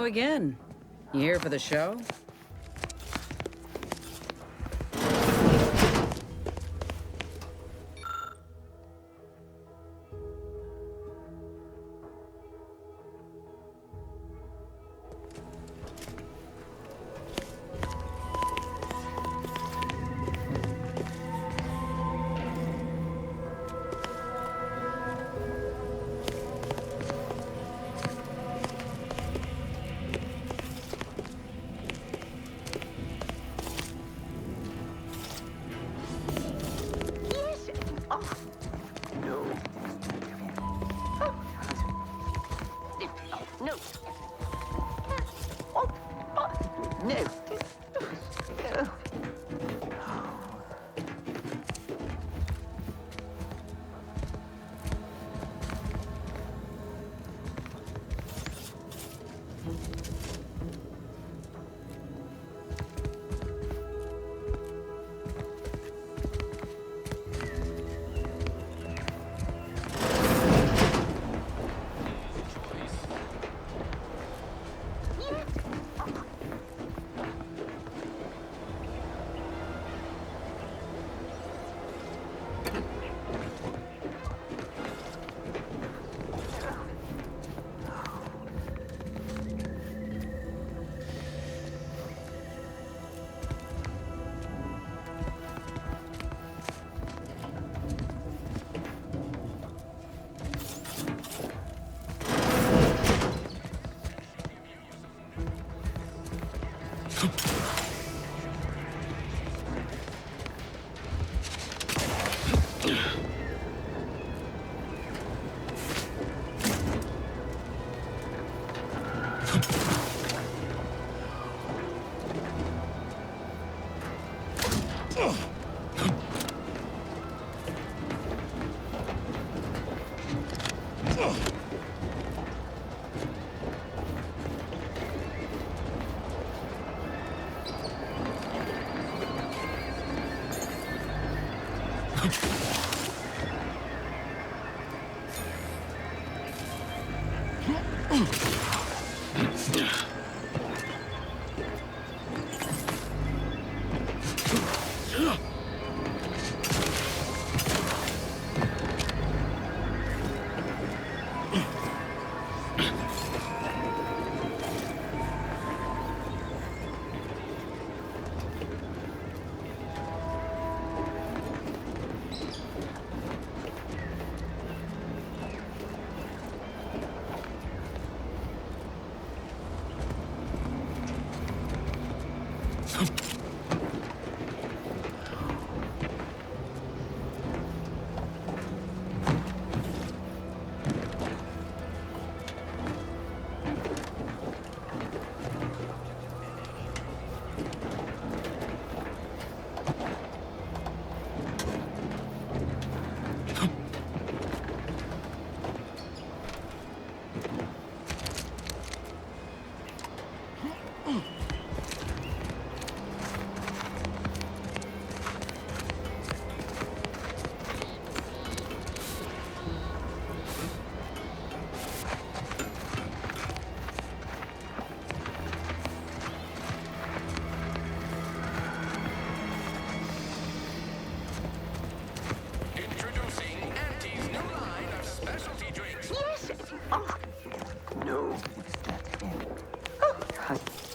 again. You here for the show?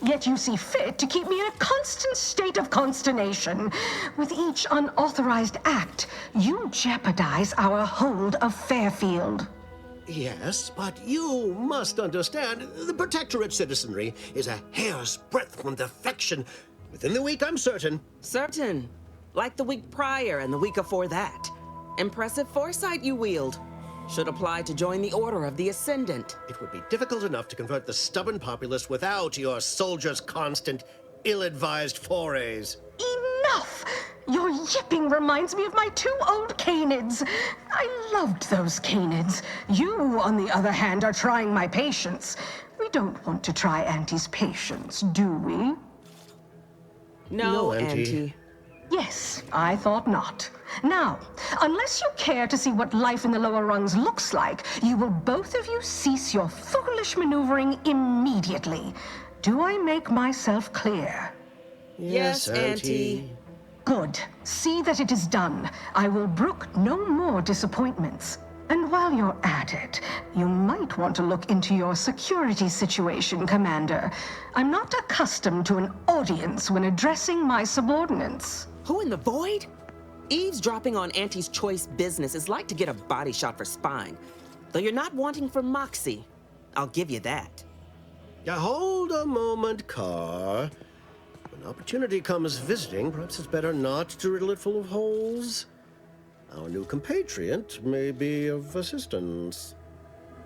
Yet you see fit to keep me in a constant state of consternation. With each unauthorized act, you jeopardize our hold of Fairfield. Yes, but you must understand, the Protectorate citizenry is a hair's breadth from defection. Within the week, I'm certain. Certain. Like the week prior and the week before that. Impressive foresight you wield. Should apply to join the Order of the Ascendant. It would be difficult enough to convert the stubborn populace without your soldiers' constant, ill-advised forays. Enough! Your yipping reminds me of my 2 old canids. I loved those canids. You, on the other hand, are trying my patience. We don't want to try Auntie's patience, do we? No, Auntie. Auntie. Yes, I thought not. Now, unless you care to see what life in the lower rungs looks like, you will both of you cease your foolish maneuvering immediately. Do I make myself clear? Yes, Auntie. Good. See that it is done. I will brook no more disappointments. And while you're at it, you might want to look into your security situation, Commander. I'm not accustomed to an audience when addressing my subordinates. Who in the void? Eavesdropping on Auntie's choice business is like to get a body shot for spying. Though you're not wanting for moxie. I'll give you that. Now, hold a moment, Carr. When opportunity comes visiting, perhaps it's better not to riddle it full of holes. Our new compatriot may be of assistance.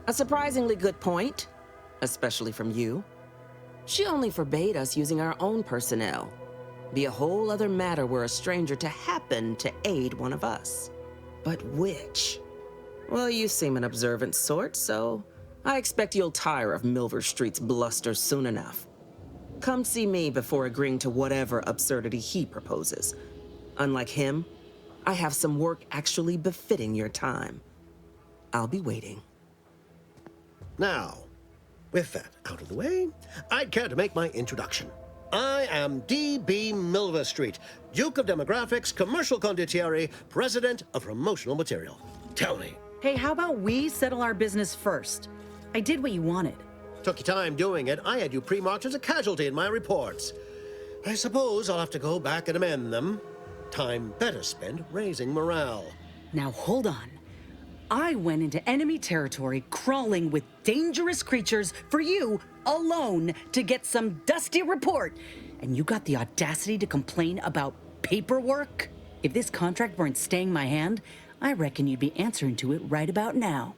A surprisingly good point, especially from you. She only forbade us using our own personnel. Be a whole other matter were a stranger to happen to aid one of us. But which? Well, you seem an observant sort, so I expect you'll tire of Milver Street's bluster soon enough. Come see me before agreeing to whatever absurdity he proposes. Unlike him, I have some work actually befitting your time. I'll be waiting. Now, with that out of the way, I'd care to make my introduction. I am D.B. Milver Street, Duke of Demographics, Commercial Condottieri, President of Promotional Material. Tell me. Hey, how about we settle our business first? I did what you wanted. Took you time doing it. I had you pre-marked as a casualty in my reports. I suppose I'll have to go back and amend them. Time better spent raising morale. Now hold on. I went into enemy territory crawling with dangerous creatures for you alone to get some dusty report. And you got the audacity to complain about paperwork? If this contract weren't staying my hand, I reckon you'd be answering to it right about now.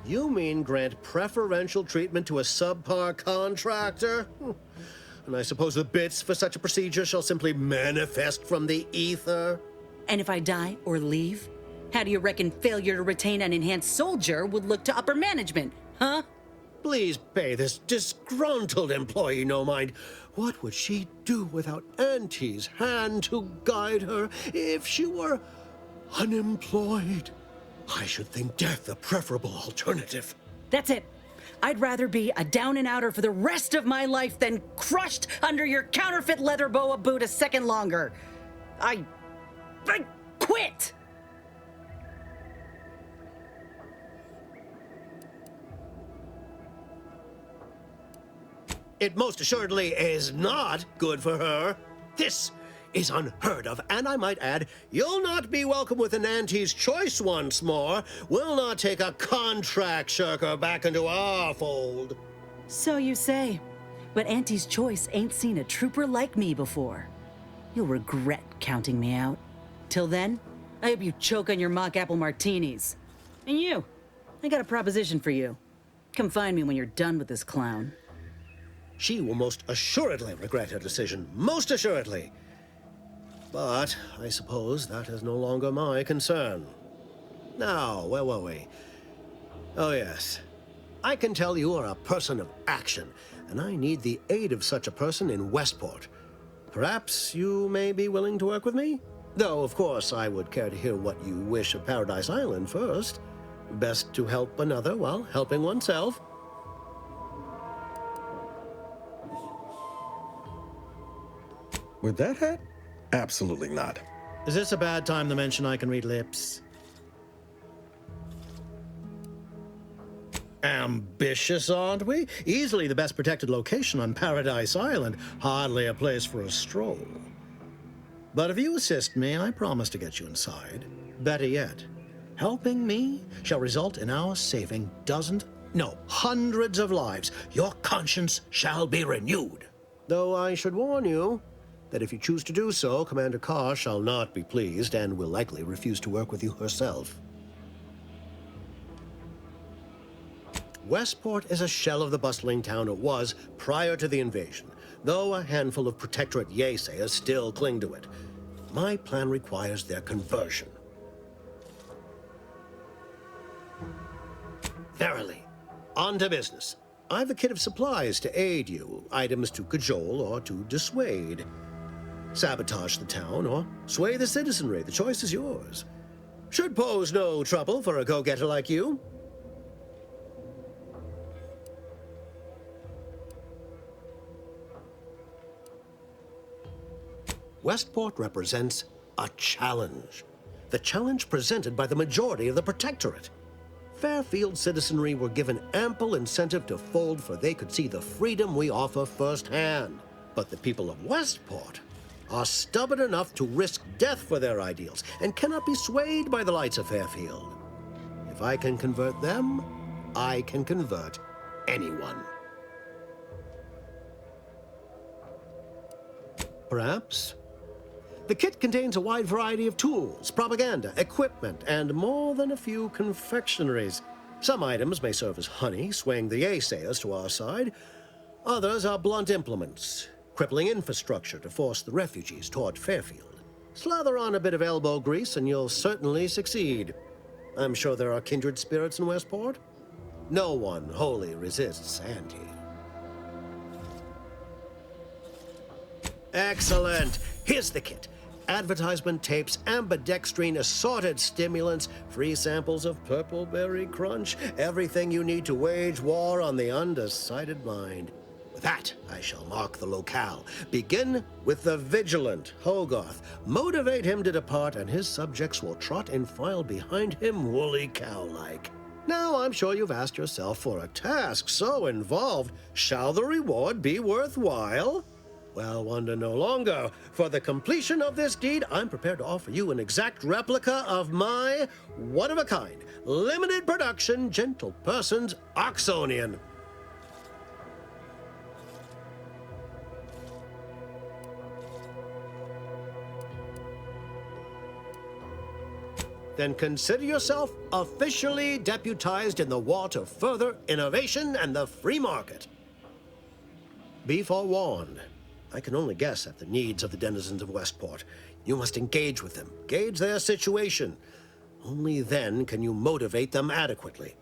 You mean grant preferential treatment to a subpar contractor? And I suppose the bits for such a procedure shall simply manifest from the ether? And if I die or leave, how do you reckon failure to retain an enhanced soldier would look to upper management, huh? Please pay this disgruntled employee no mind. What would she do without Auntie's hand to guide her if she were unemployed? I should think death a preferable alternative. That's it. I'd rather be a down and outer for the rest of my life than crushed under your counterfeit leather boa boot a second longer. I quit! It most assuredly is not good for her. This is unheard of, and I might add, you'll not be welcome with an Auntie's choice once more. We'll not take a contract shirker back into our fold. So you say. But Auntie's choice ain't seen a trooper like me before. You'll regret counting me out. Till then, I hope you choke on your mock apple martinis. And you, I got a proposition for you. Come find me when you're done with this clown. She will most assuredly regret her decision, most assuredly. But I suppose that is no longer my concern. Now, where were we? Oh, yes. I can tell you are a person of action, and I need the aid of such a person in Westport. Perhaps you may be willing to work with me? Though, of course, I would care to hear what you wish of Paradise Island first. Best to help another while helping oneself. With that hat? Absolutely not. Is this a bad time to mention I can read lips? Ambitious, aren't we? Easily the best protected location on Paradise Island. Hardly a place for a stroll. But if you assist me, I promise to get you inside. Better yet, helping me shall result in our saving dozens, no, hundreds of lives. Your conscience shall be renewed. Though I should warn you that if you choose to do so, Commander Carr shall not be pleased and will likely refuse to work with you herself. Westport is a shell of the bustling town it was prior to the invasion, though a handful of Protectorate Yaysayers still cling to it. My plan requires their conversion. Verily, on to business. I've a kit of supplies to aid you, items to cajole or to dissuade. Sabotage the town or sway the citizenry, the choice is yours. Should pose no trouble for a go-getter like you. Westport represents a challenge. The challenge presented by the majority of the Protectorate. Fairfield citizenry were given ample incentive to fold, for they could see the freedom we offer firsthand. But the people of Westport are stubborn enough to risk death for their ideals and cannot be swayed by the lights of Fairfield. If I can convert them, I can convert anyone. Perhaps. The kit contains a wide variety of tools, propaganda, equipment, and more than a few confectionaries. Some items may serve as honey, swaying the Yaysayers to our side. Others are blunt implements, crippling infrastructure to force the refugees toward Fairfield. Slather on a bit of elbow grease and you'll certainly succeed. I'm sure there are kindred spirits in Westport. No one wholly resists Anti. Excellent! Here's the kit. Advertisement tapes, ambidextrine, assorted stimulants, free samples of Purple Berry Crunch, everything you need to wage war on the undecided mind. With that, I shall mark the locale. Begin with the vigilant Hogarth. Motivate him to depart, and his subjects will trot in file behind him woolly cow-like. Now, I'm sure you've asked yourself, for a task so involved, shall the reward be worthwhile? Well, wonder no longer. For the completion of this deed, I'm prepared to offer you an exact replica of my one-of-a-kind, limited production, Gentle Person's Oxonian. Then consider yourself officially deputized in the war to further innovation and the free market. Be forewarned. I can only guess at the needs of the denizens of Westport. You must engage with them, gauge their situation. Only then can you motivate them adequately.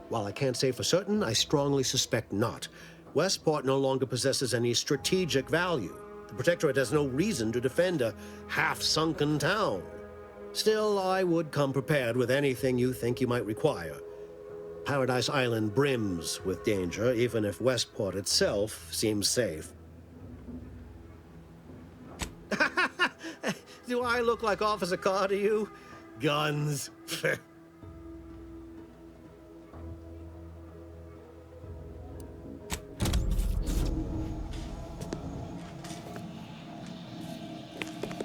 While I can't say for certain, I strongly suspect not. Westport no longer possesses any strategic value. The Protectorate has no reason to defend a half-sunken town. Still, I would come prepared with anything you think you might require. Paradise Island brims with danger, even if Westport itself seems safe. Do I look like Officer Carr to you? Guns.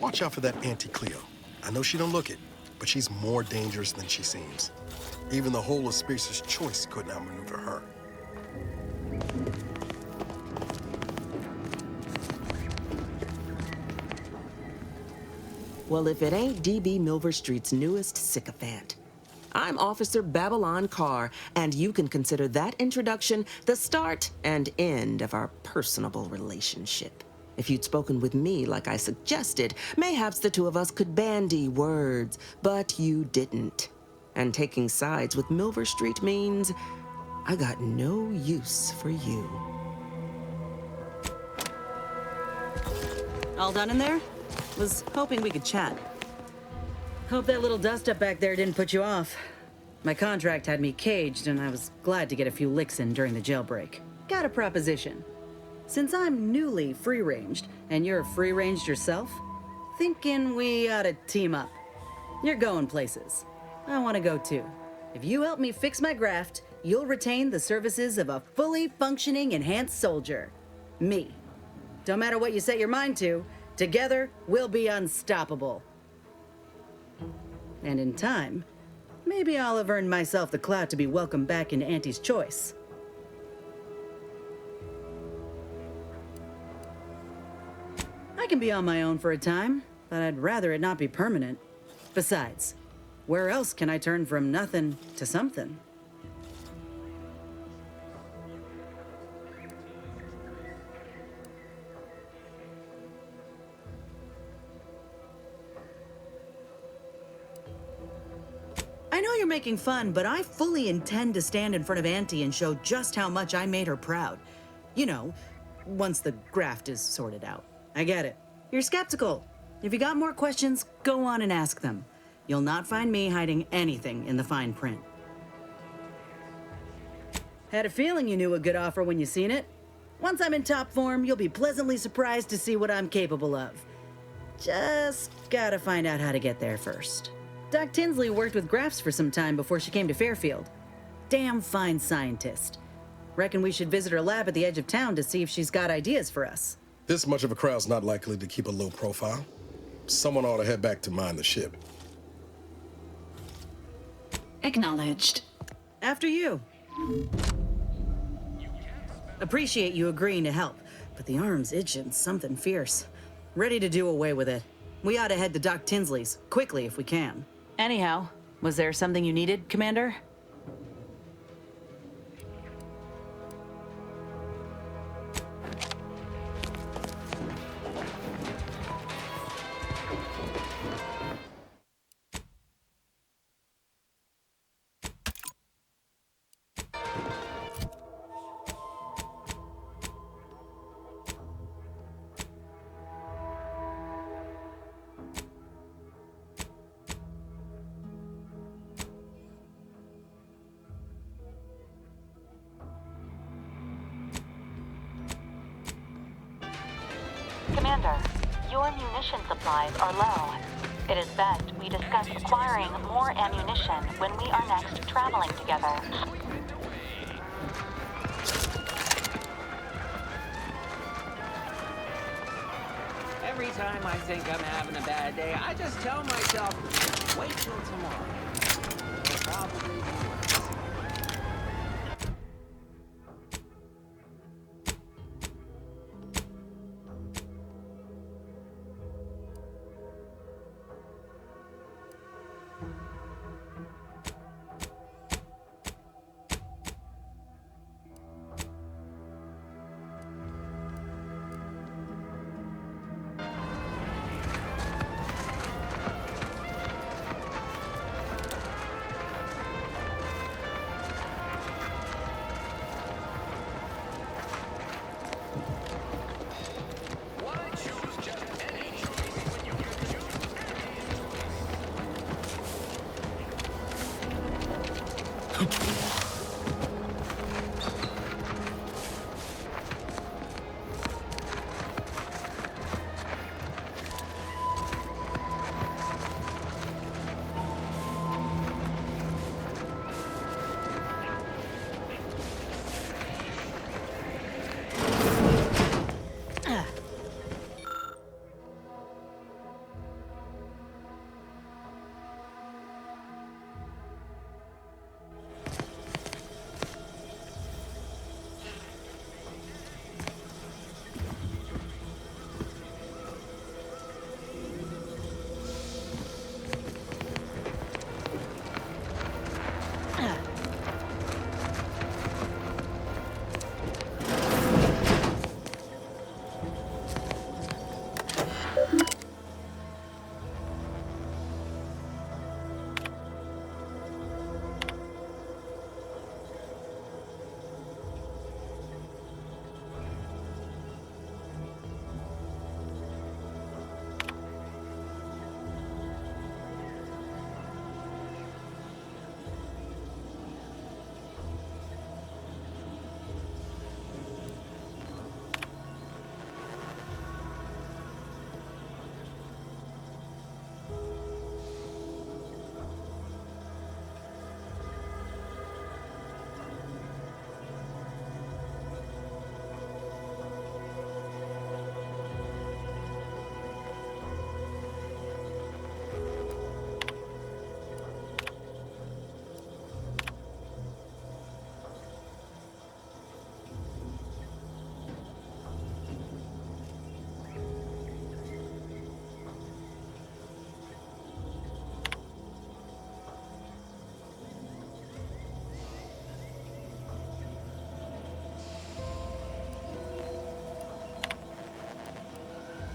Watch out for that Auntie Cleo. I know she don't look it, but she's more dangerous than she seems. Even the whole of Spacer's Choice couldn't outmaneuver her. Well, if it ain't D.B. Milver Street's newest sycophant. I'm Officer Babylon Carr, and you can consider that introduction the start and end of our personable relationship. If you'd spoken with me like I suggested, mayhaps the two of us could bandy words, but you didn't. And taking sides with Milver Street means I got no use for you. All done in there? Was hoping we could chat. Hope that little dust up back there didn't put you off. My contract had me caged, and I was glad to get a few licks in during the jailbreak. Got a proposition. Since I'm newly free-ranged, and you're free-ranged yourself, thinking we ought to team up. You're going places. I want to go too. If you help me fix my graft, you'll retain the services of a fully functioning enhanced soldier. Me. Don't matter what you set your mind to, together we'll be unstoppable. And in time, maybe I'll have earned myself the clout to be welcomed back into Auntie's choice. I can be on my own for a time, but I'd rather it not be permanent. Besides, where else can I turn from nothing to something? I know you're making fun, but I fully intend to stand in front of Auntie and show just how much I made her proud. You know, once the graft is sorted out. I get it. You're skeptical. If you got more questions, go on and ask them. You'll not find me hiding anything in the fine print. Had a feeling you knew a good offer when you seen it. Once I'm in top form, you'll be pleasantly surprised to see what I'm capable of. Just gotta find out how to get there first. Doc Tinsley worked with grafts for some time before she came to Fairfield. Damn fine scientist. Reckon we should visit her lab at the edge of town to see if she's got ideas for us. This much of a crowd's not likely to keep a low profile. Someone ought to head back to mine the ship. Acknowledged. After you. Appreciate you agreeing to help, but the arm's itching something fierce. Ready to do away with it. We ought to head to Doc Tinsley's, quickly if we can. Anyhow, was there something you needed, Commander? Commander, your munition supplies are low. It is best we discuss acquiring more ammunition when we are next traveling together. Every time I think I'm having a bad day, I just tell myself, wait till tomorrow. It'll probably be worse.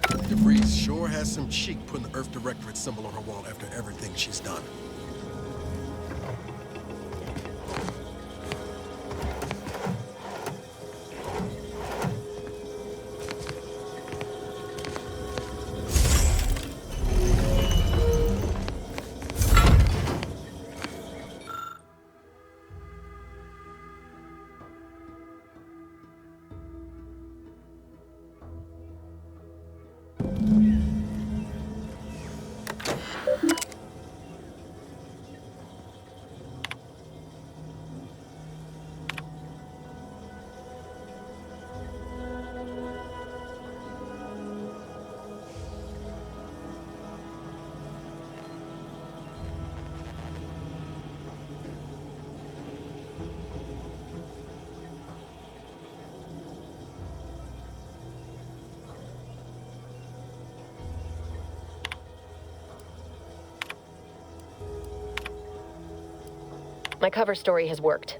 DeVries sure has some cheek putting the Earth Directorate symbol on her wall after everything she's done. My cover story has worked.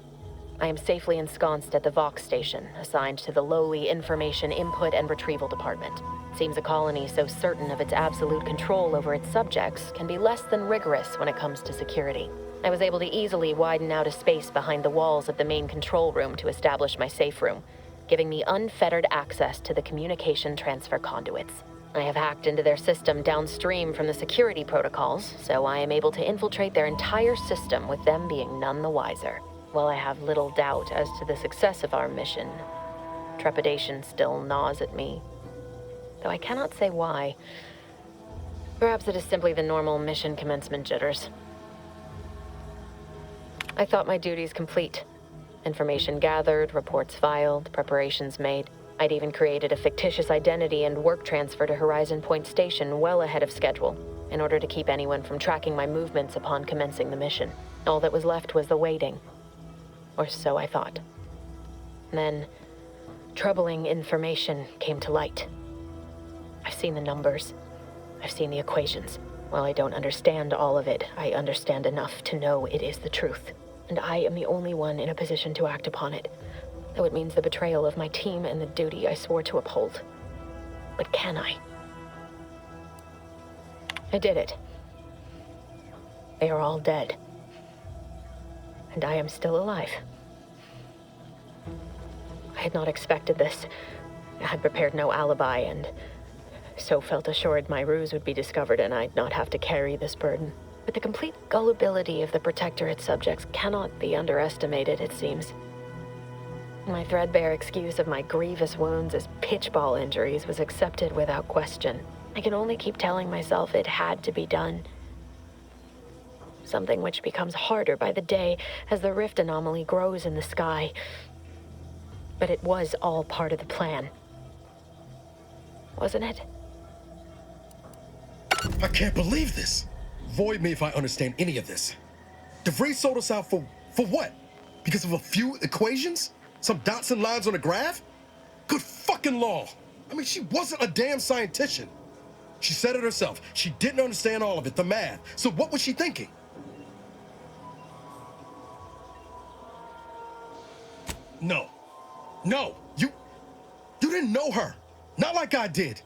I am safely ensconced at the Vox station, assigned to the lowly Information Input and Retrieval Department. Seems a colony so certain of its absolute control over its subjects can be less than rigorous when it comes to security. I was able to easily widen out a space behind the walls of the main control room to establish my safe room, giving me unfettered access to the communication transfer conduits. I have hacked into their system downstream from the security protocols, so I am able to infiltrate their entire system with them being none the wiser. While I have little doubt as to the success of our mission, trepidation still gnaws at me, though I cannot say why. Perhaps it is simply the normal mission commencement jitters. I thought my duties complete. Information gathered, reports filed, preparations made. I'd even created a fictitious identity and work transfer to Horizon Point Station well ahead of schedule, in order to keep anyone from tracking my movements upon commencing the mission. All that was left was the waiting. Or so I thought. Then, troubling information came to light. I've seen the numbers. I've seen the equations. While I don't understand all of it, I understand enough to know it is the truth. And I am the only one in a position to act upon it. Though it means the betrayal of my team and the duty I swore to uphold. But can I? I did it. They are all dead. And I am still alive. I had not expected this. I had prepared no alibi, and so felt assured my ruse would be discovered and I'd not have to carry this burden. But the complete gullibility of the Protectorate subjects cannot be underestimated, it seems. My threadbare excuse of my grievous wounds as pitchball injuries was accepted without question. I can only keep telling myself it had to be done. Something which becomes harder by the day as the rift anomaly grows in the sky. But it was all part of the plan. Wasn't it? I can't believe this. Void me if I understand any of this. DeVries sold us out for what? Because of a few equations? Some dots and lines on a graph? Good fucking law. I mean, she wasn't a damn scientist. She said it herself. She didn't understand all of it, the math. So what was she thinking? No. No. You didn't know her. Not like I did.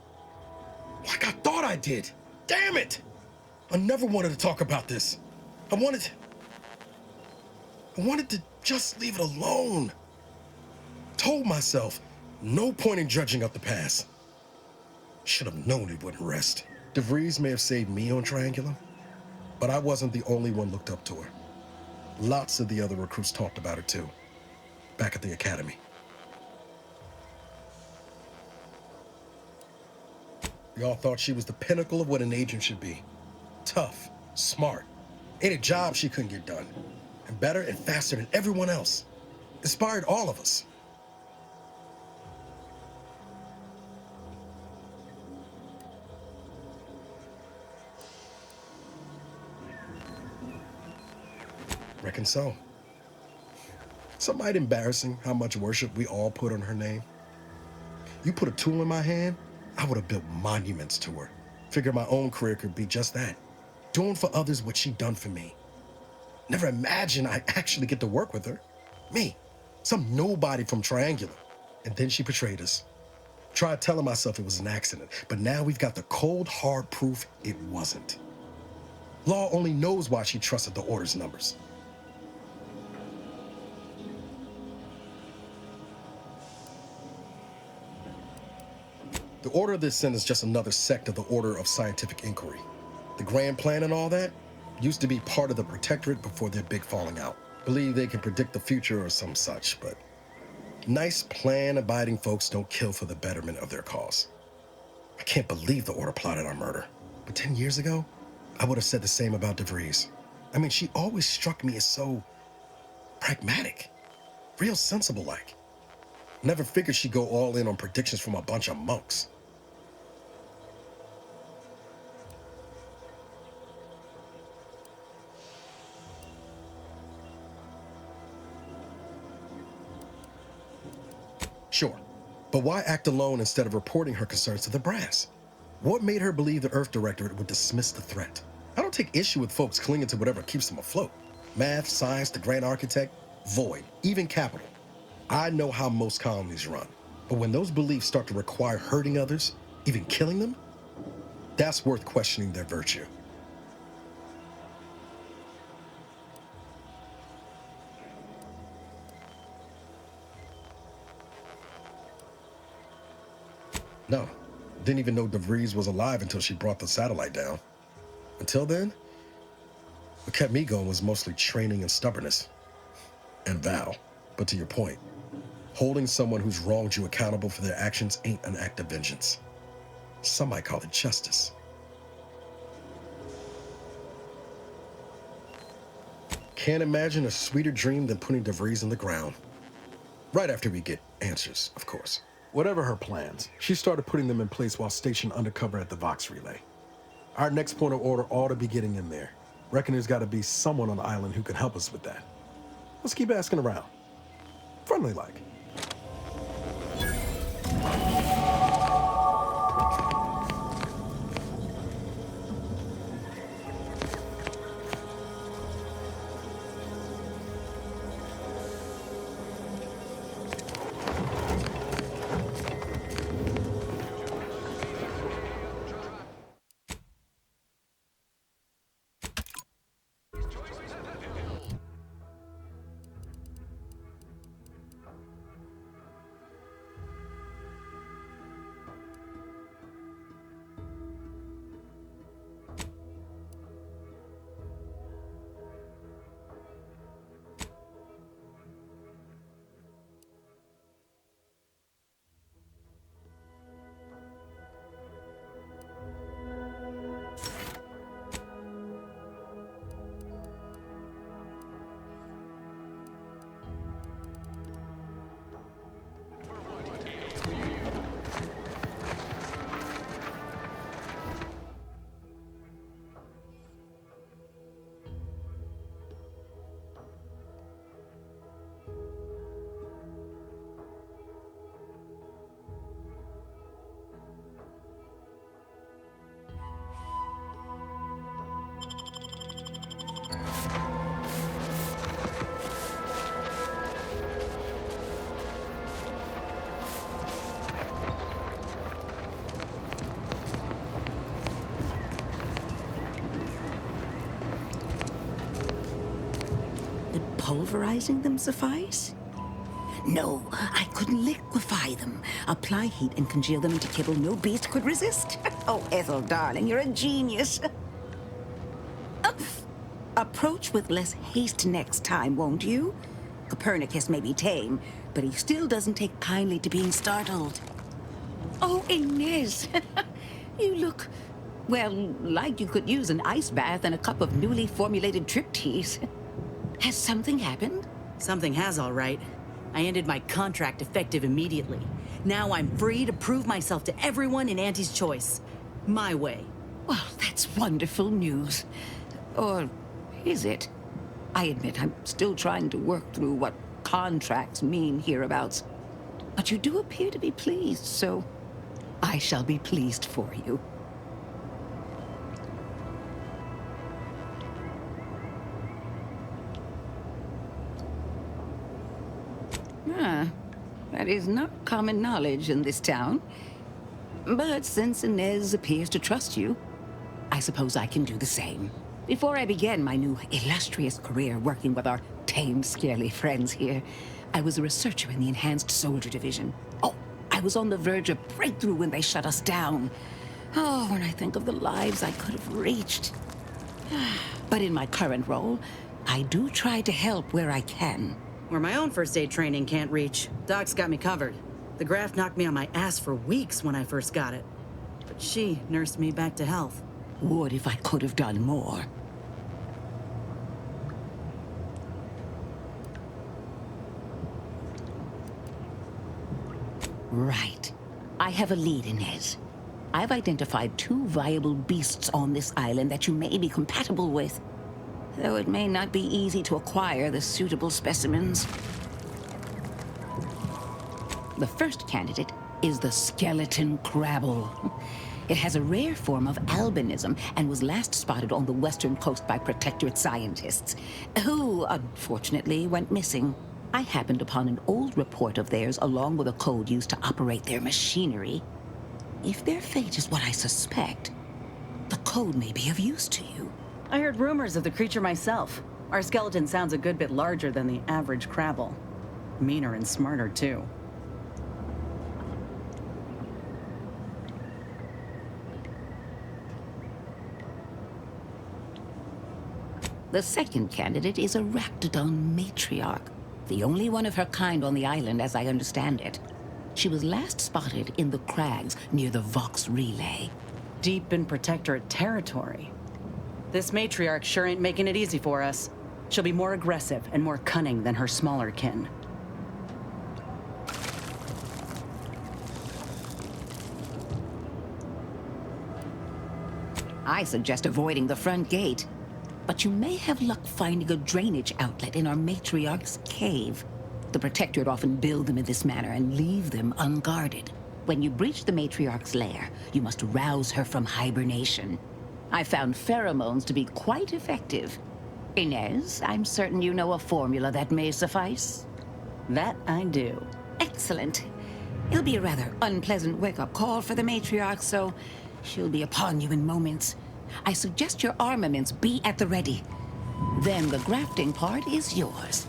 Like I thought I did. Damn it. I never wanted to talk about this. I wanted to just leave it alone. Told myself, no point in judging up the past. Should have known it wouldn't rest. DeVries may have saved me on Triangulum, but I wasn't the only one looked up to her. Lots of the other recruits talked about her too, back at the academy. We all thought she was the pinnacle of what an agent should be. Tough, smart, any job she couldn't get done, and better and faster than everyone else. Inspired all of us. Reckon so. Some might embarrassing how much worship we all put on her name. You put a tool in my hand, I would have built monuments to her. Figured my own career could be just that. Doing for others what she done for me. Never imagined I'd actually get to work with her. Me, some nobody from Triangulum. And then she betrayed us. Tried telling myself it was an accident, but now we've got the cold, hard proof it wasn't. Law only knows why she trusted the order's numbers. The Order of the Ascent is just another sect of the Order of Scientific Inquiry. The Grand Plan and all that used to be part of the Protectorate before their big falling out. Believe they can predict the future or some such, but nice plan-abiding folks don't kill for the betterment of their cause. I can't believe the Order plotted our murder. But 10 years ago, I would have said the same about DeVries. I mean, she always struck me as so pragmatic, real sensible-like. Never figured she'd go all in on predictions from a bunch of monks. Sure, but why act alone instead of reporting her concerns to the brass? What made her believe the Earth Directorate would dismiss the threat? I don't take issue with folks clinging to whatever keeps them afloat. Math, science, the Grand Architect, void, even capital. I know how most colonies run, but when those beliefs start to require hurting others, even killing them, that's worth questioning their virtue. No, didn't even know DeVries was alive until she brought the satellite down. Until then, what kept me going was mostly training and stubbornness. And Val. But to your point, holding someone who's wronged you accountable for their actions ain't an act of vengeance. Some might call it justice. Can't imagine a sweeter dream than putting DeVries in the ground. Right after we get answers, of course. Whatever her plans, she started putting them in place while stationed undercover at the Vox Relay. Our next point of order ought to be getting in there. Reckon there's got to be someone on the island who can help us with that. Let's keep asking around. Friendly like. Pulverizing them suffice? No, I couldn't liquefy them. Apply heat and congeal them into kibble no beast could resist. Oh, Ethel, darling, you're a genius. Approach with less haste next time, won't you? Copernicus may be tame, but he still doesn't take kindly to being startled. Oh, Inez, you look, well, like you could use an ice bath and a cup of newly formulated trip teas. Has something happened? Something has, all right. I ended my contract effective immediately. Now I'm free to prove myself to everyone in Auntie's Choice. My way. Well, that's wonderful news. Or is it? I admit I'm still trying to work through what contracts mean hereabouts. But you do appear to be pleased, so I shall be pleased for you. That is not common knowledge in this town. But since Inez appears to trust you, I suppose I can do the same. Before I began my new illustrious career working with our tame, scaly friends here, I was a researcher in the Enhanced Soldier Division. Oh, I was on the verge of breakthrough when they shut us down. Oh, when I think of the lives I could have reached. But in my current role, I do try to help where I can. Where my own first aid training can't reach, Doc's got me covered. The graft knocked me on my ass for weeks when I first got it. But she nursed me back to health. Would if I could have done more. Right. I have a lead, Inez. I've identified 2 viable beasts on this island that you may be compatible with. Though it may not be easy to acquire the suitable specimens. The first candidate is the skeleton crabble. It has a rare form of albinism and was last spotted on the western coast by Protectorate scientists, who, unfortunately, went missing. I happened upon an old report of theirs along with a code used to operate their machinery. If their fate is what I suspect, the code may be of use to you. I heard rumors of the creature myself. Our skeleton sounds a good bit larger than the average crabble. Meaner and smarter, too. The second candidate is a Raptidon matriarch, the only one of her kind on the island as I understand it. She was last spotted in the crags near the Vox Relay. Deep in Protectorate territory. This matriarch sure ain't making it easy for us. She'll be more aggressive and more cunning than her smaller kin. I suggest avoiding the front gate. But you may have luck finding a drainage outlet in our matriarch's cave. The Protectorate often build them in this manner and leave them unguarded. When you breach the matriarch's lair, you must rouse her from hibernation. I found pheromones to be quite effective. Inez, I'm certain you know a formula that may suffice. That I do. Excellent. It'll be a rather unpleasant wake-up call for the matriarch, so she'll be upon you in moments. I suggest your armaments be at the ready. Then the grafting part is yours.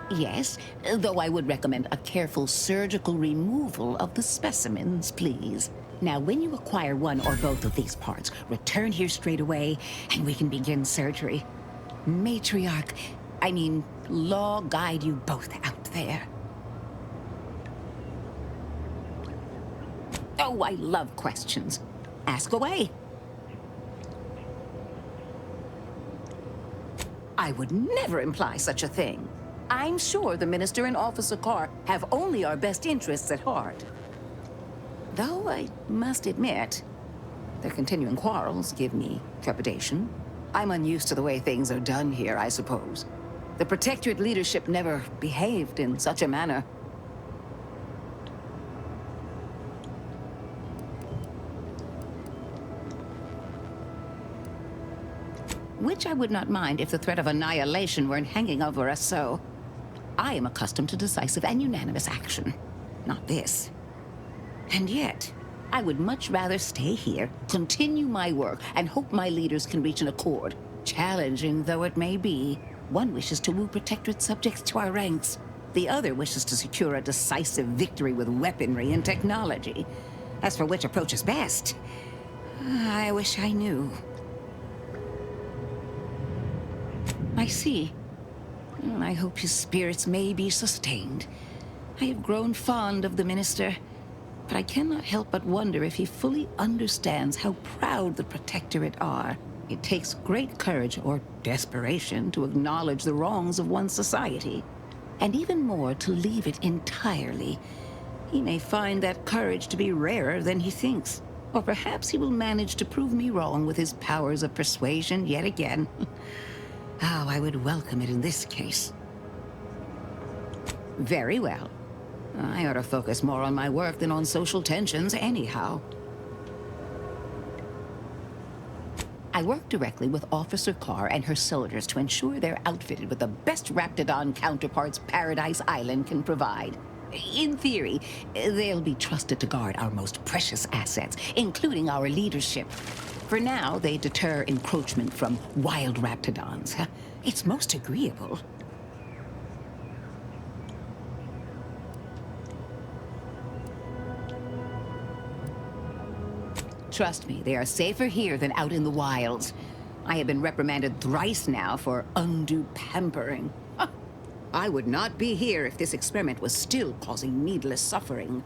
Yes, though I would recommend a careful surgical removal of the specimens, please. Now, when you acquire one or both of these parts, return here straight away, and we can begin surgery. Law guide you both out there. Oh, I love questions. Ask away. I would never imply such a thing. I'm sure the Minister and Officer Carr have only our best interests at heart. Though I must admit, their continuing quarrels give me trepidation. I'm unused to the way things are done here, I suppose. The Protectorate leadership never behaved in such a manner. Which I would not mind if the threat of annihilation weren't hanging over us so. I am accustomed to decisive and unanimous action. Not this. And yet, I would much rather stay here, continue my work, and hope my leaders can reach an accord. Challenging though it may be, one wishes to woo Protectorate subjects to our ranks. The other wishes to secure a decisive victory with weaponry and technology. As for which approach is best, I wish I knew. I see. I hope his spirits may be sustained. I have grown fond of the Minister, but I cannot help but wonder if he fully understands how proud the Protectorate are. It takes great courage or desperation to acknowledge the wrongs of one's society, and even more to leave it entirely. He may find that courage to be rarer than he thinks, or perhaps he will manage to prove me wrong with his powers of persuasion yet again. How I would welcome it in this case. Very well. I ought to focus more on my work than on social tensions anyhow. I work directly with Officer Carr and her soldiers to ensure they're outfitted with the best Raptidon counterparts Paradise Island can provide. In theory, they'll be trusted to guard our most precious assets, including our leadership. For now, they deter encroachment from wild Raptidons. It's most agreeable. Trust me, they are safer here than out in the wilds. I have been reprimanded thrice now for undue pampering. I would not be here if this experiment was still causing needless suffering.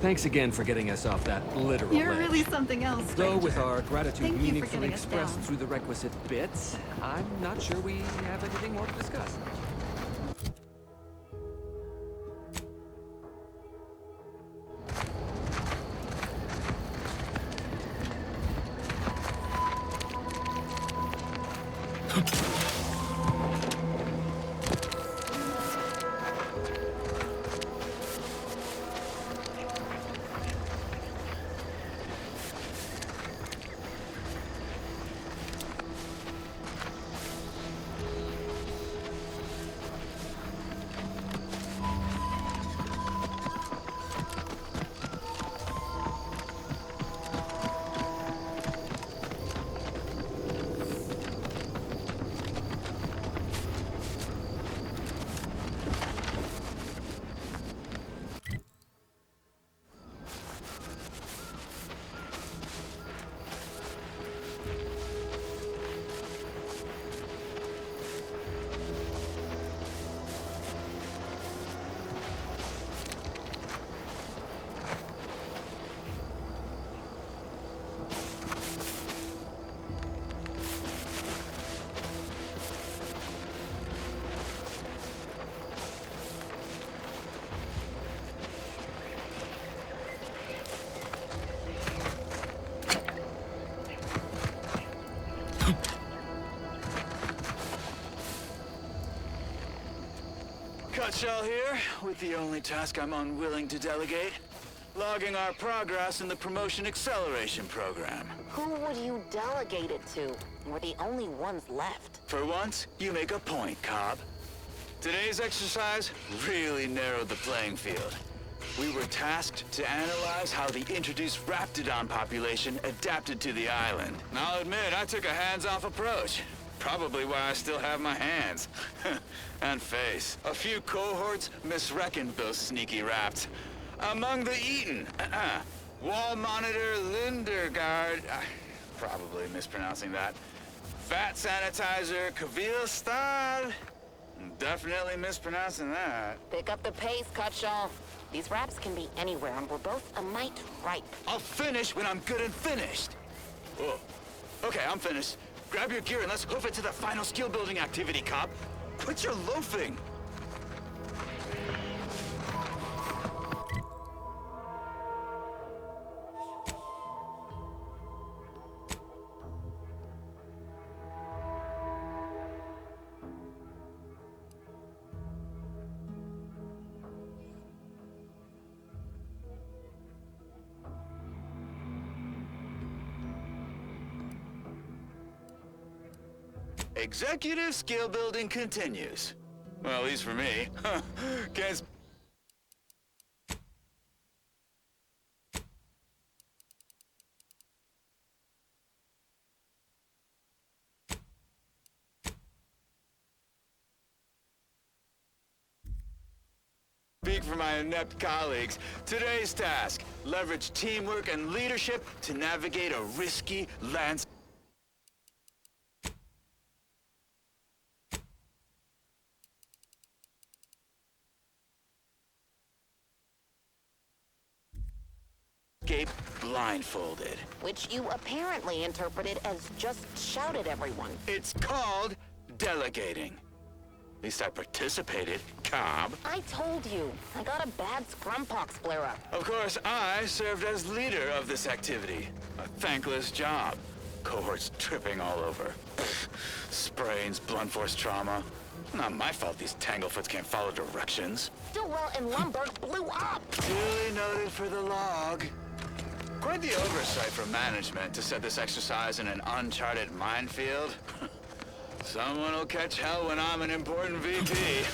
Thanks again for getting us off that literal You're ledge. really something else, Though with stranger. our gratitude Thank you for meaningfully getting us expressed down. through the requisite bits, I'm not sure we have anything more to discuss. Cutshell here, with the only task I'm unwilling to delegate. Logging our progress in the Promotion Acceleration Program. Who would you delegate it to? We're the only ones left. For once, you make a point, Cobb. Today's exercise really narrowed the playing field. We were tasked to analyze how the introduced Raptidon population adapted to the island. I'll admit, I took a hands-off approach. Probably why I still have my hands. And face. A few cohorts misreckoned those sneaky raps. Among the Eaton, Wall Monitor Lindergaard, probably mispronouncing that. Fat Sanitizer Kavil Stad, definitely mispronouncing that. Pick up the pace, Cutshaw. These raps can be anywhere, and we're both a mite ripe. I'll finish when I'm good and finished. Whoa. Okay, I'm finished. Grab your gear and let's hoof it to the final skill-building activity, Cop. Quit your loafing. Executive skill building continues. Well, at least for me. Can't speak for my inept colleagues. Today's task, leverage teamwork and leadership to navigate a risky landscape. Blindfolded. Which you apparently interpreted as just shout at everyone. It's called delegating. At least I participated, Cobb. I told you. I got a bad scrumpox flare-up. Of course, I served as leader of this activity. A thankless job. Cohorts tripping all over. Sprains, blunt force trauma. Not my fault these tanglefoots can't follow directions. Stillwell and Lumberg blew up. Duly noted for the log. Quite the oversight from management to set this exercise in an uncharted minefield. Someone will catch hell when I'm an important VP.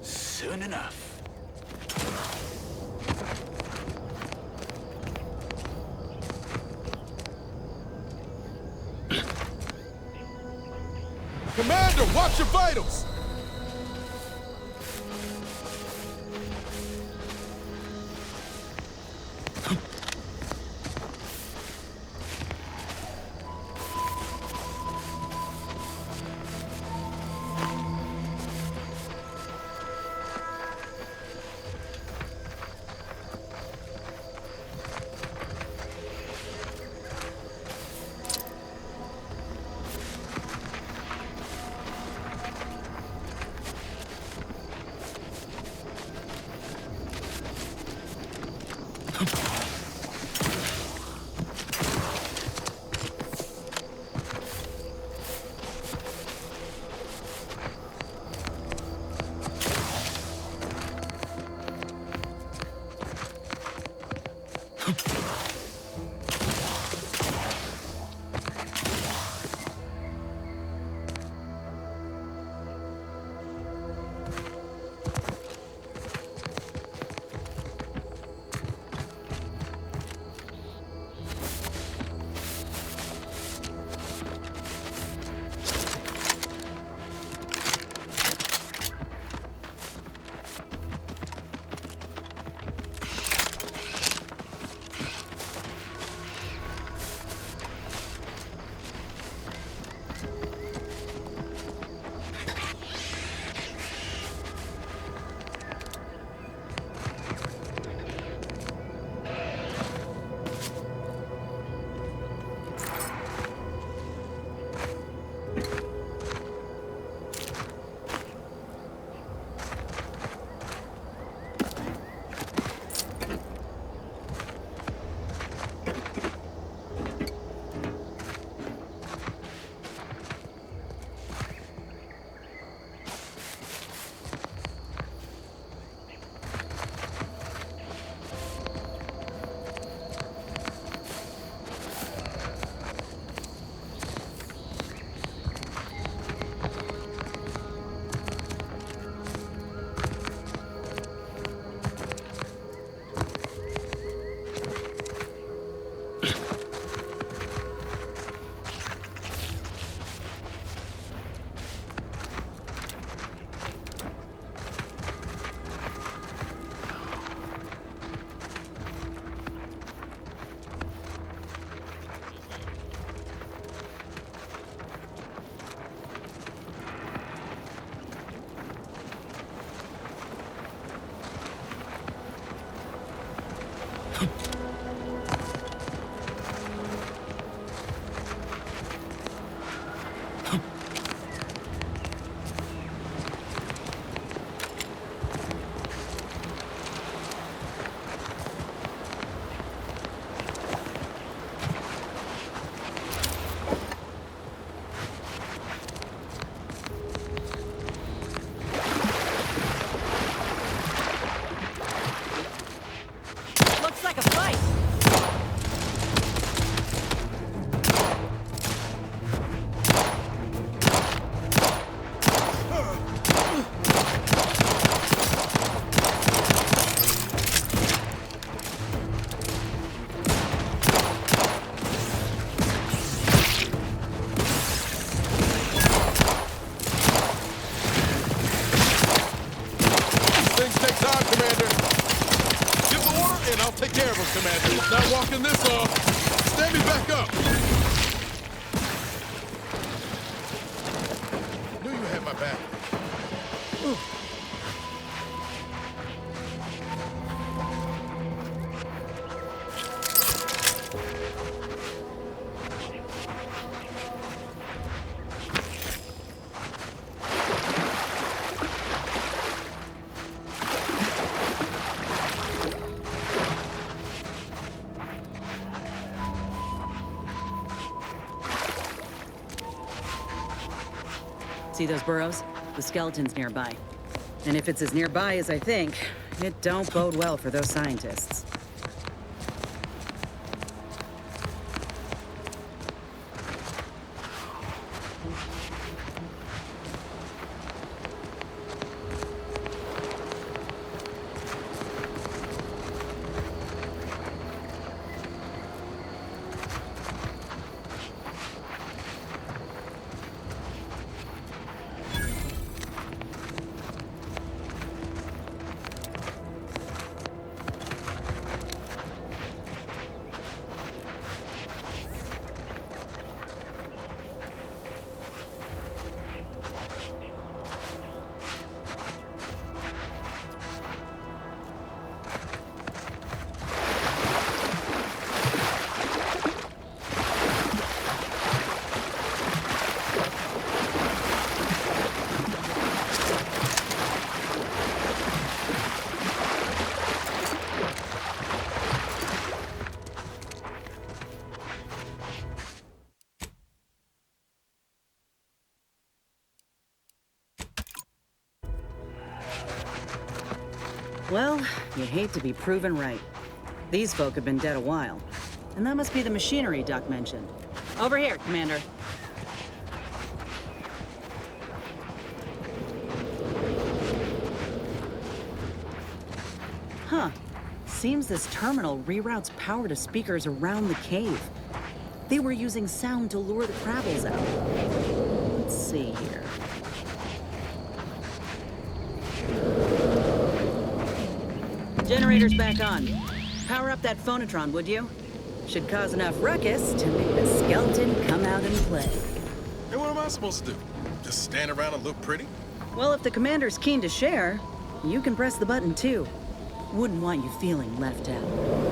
Soon enough. Commander, watch your vitals! Commander. Not walking this off. Stand me back up. Knew you had my back. Ooh. See those burrows? The skeleton's nearby. And if it's as nearby as I think, it don't bode well for those scientists. Well, you hate to be proven right. These folk have been dead a while. And that must be the machinery Duck mentioned. Over here, Commander. Huh. Seems this terminal reroutes power to speakers around the cave. They were using sound to lure the Krabbles out. Let's see here. Generator's back on. Power up that phonotron, would you? Should cause enough ruckus to make the skeleton come out and play. Hey, what am I supposed to do? Just stand around and look pretty? Well, if the commander's keen to share, you can press the button too. Wouldn't want you feeling left out.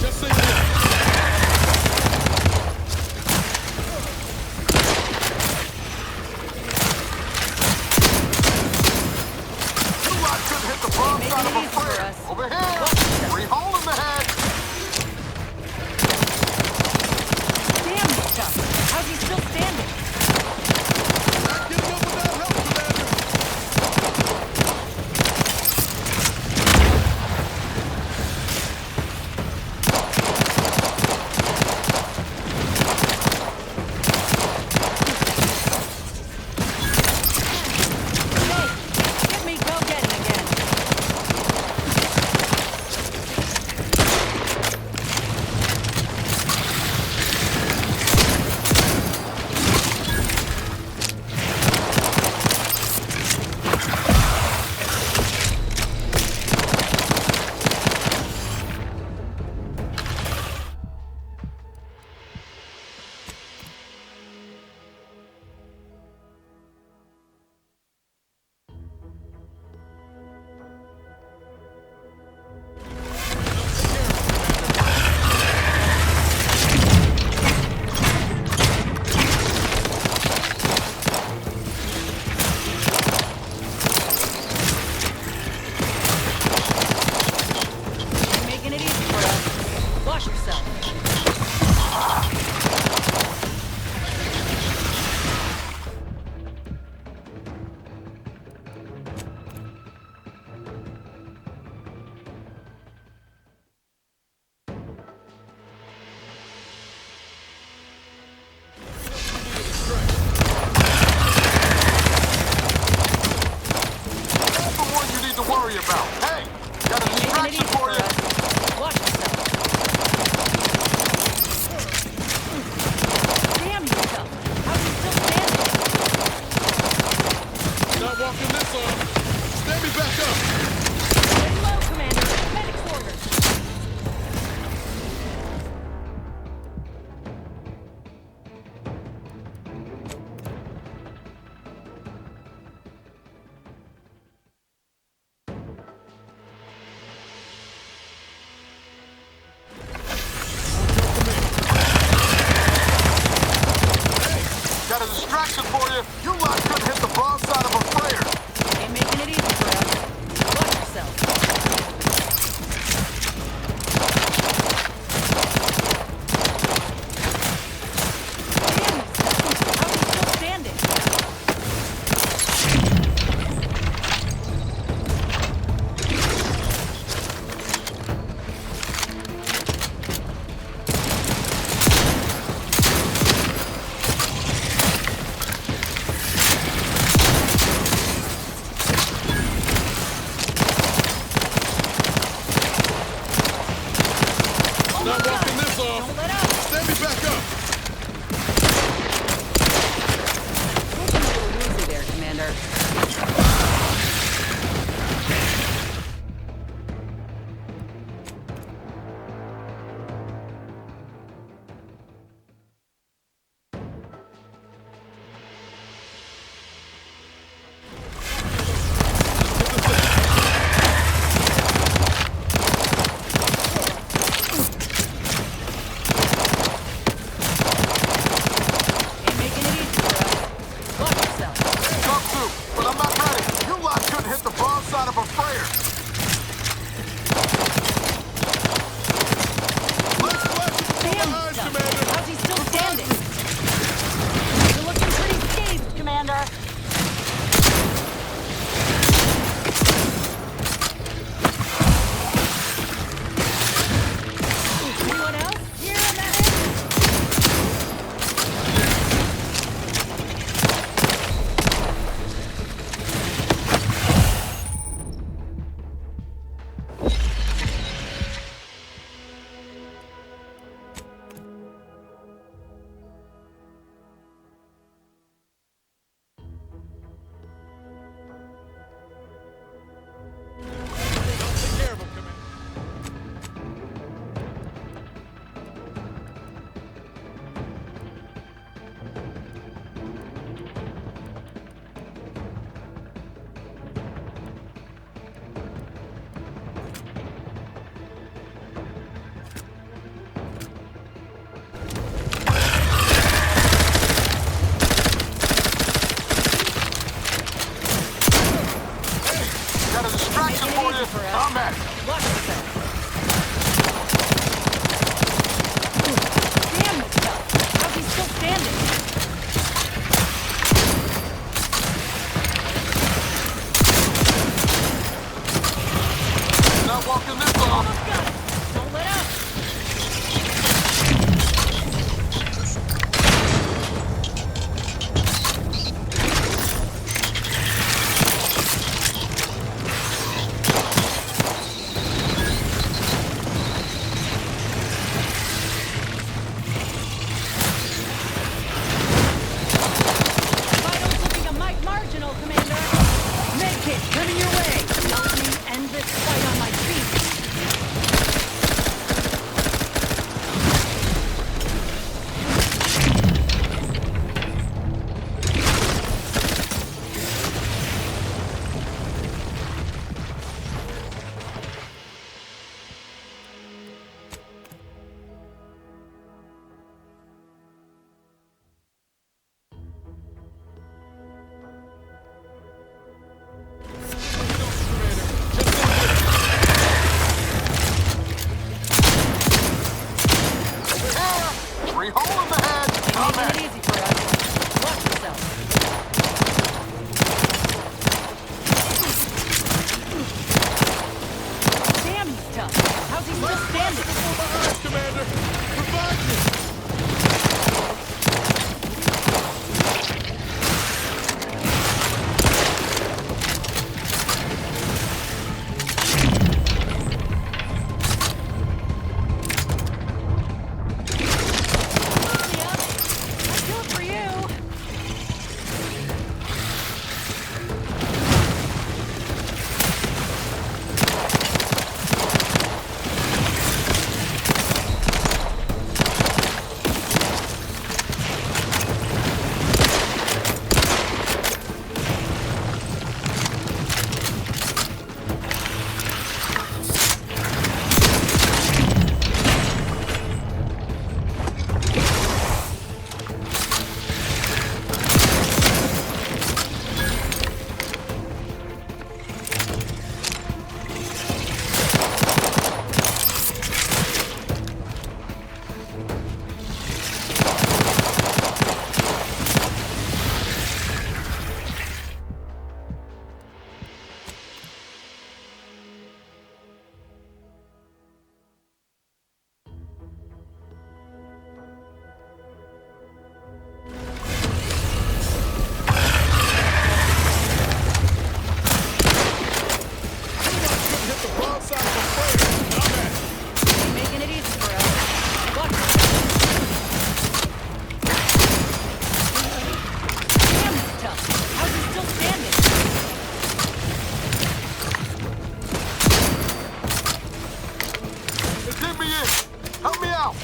Just so you know. You lot couldn't hit the broadside of a friend. Over here. Free hole in the head. Damn, he's tough. How's he still standing? Not getting up without help, Commander. Hey, get me go-getting again. You're making it easy for us. Wash yourself. That's the one you need to worry about. Hey, got a Making it distraction easy for for you. us. Wash yourself. Damn yourself. How's he still standing? Not walking this off. Stand me back up. Get low, Commander. Medic's orders. Got a distraction for you. You lot couldn't hit the broadside of a freighter. Ain't making it easy for us. Watch yourself. Damn yourself. How's he still standing? Not walking this off. Don't let up. Stand me back up. Looking a little woozy there, Commander. off. Got it. Don't let up. Vitals looking a mite marginal, Commander. Medkit coming your way. Help me end this fight on my feet. Free hole in the head. Come Making it in. easy for us. Watch yourself. Damn, he's tough. How's he still standing? Commander, revive me. I'd do it for you. Hit the wrong side of the frame. Come in. Making it easy for us. Watch yourself. Damn, he's tough. How's he still standing? They did me in. Help me out.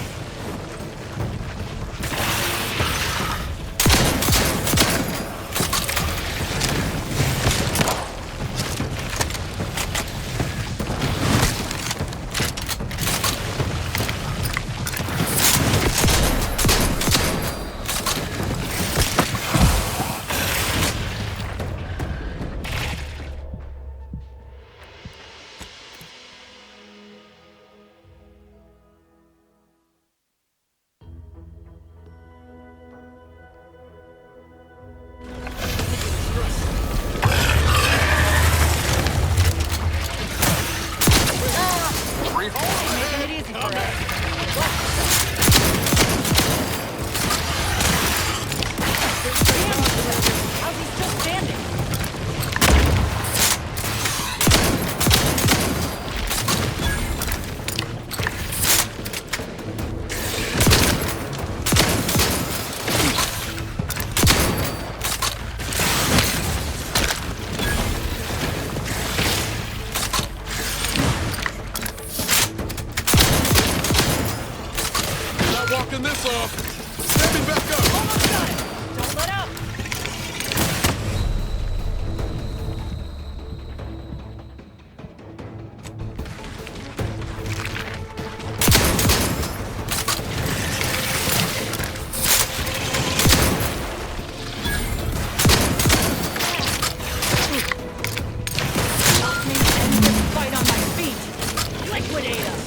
Free hole in the Making it easy for us. Watch yourself. Damn, he's tough. How's he still standing? Not walking this off. Stand me back up. Almost got it. Don't let up. Help me end this fight on my feet. Liquidate us.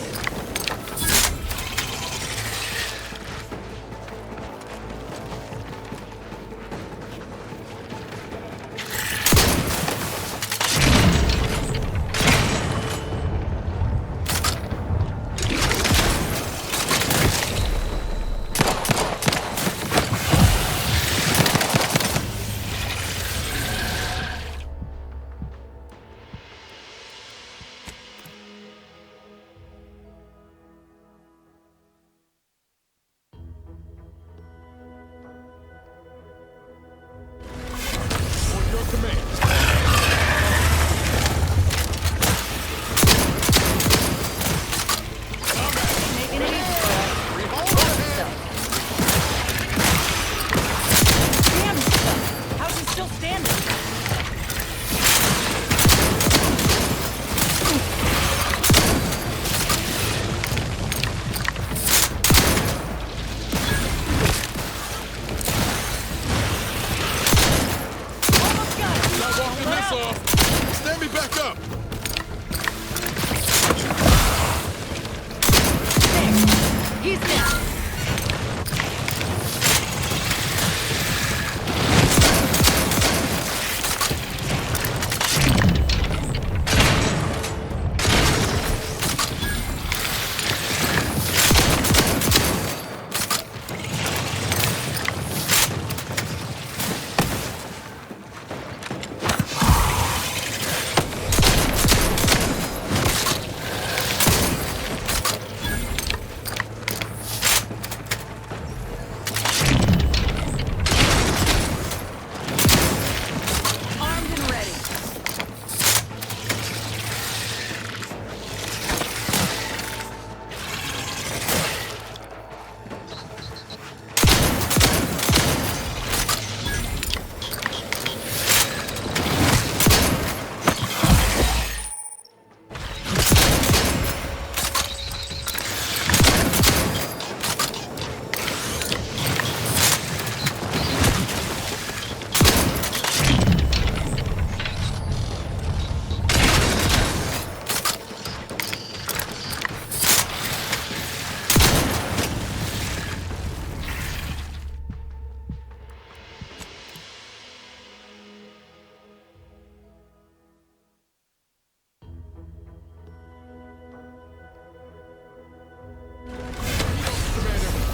He's down.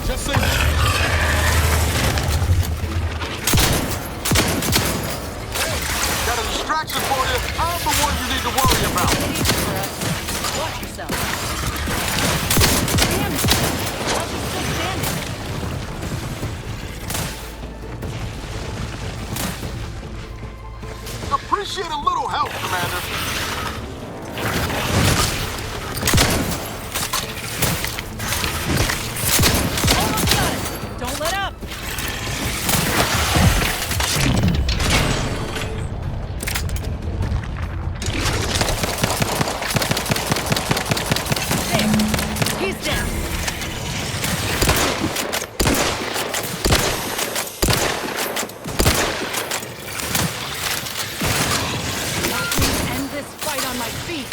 Just say got a distraction for you. I'm the one you need to worry about. Watch yourself. Damn it! Why is he still standing? Appreciate a little help, Commander. Don't let up! There! He's down! Let me end this fight on my feet!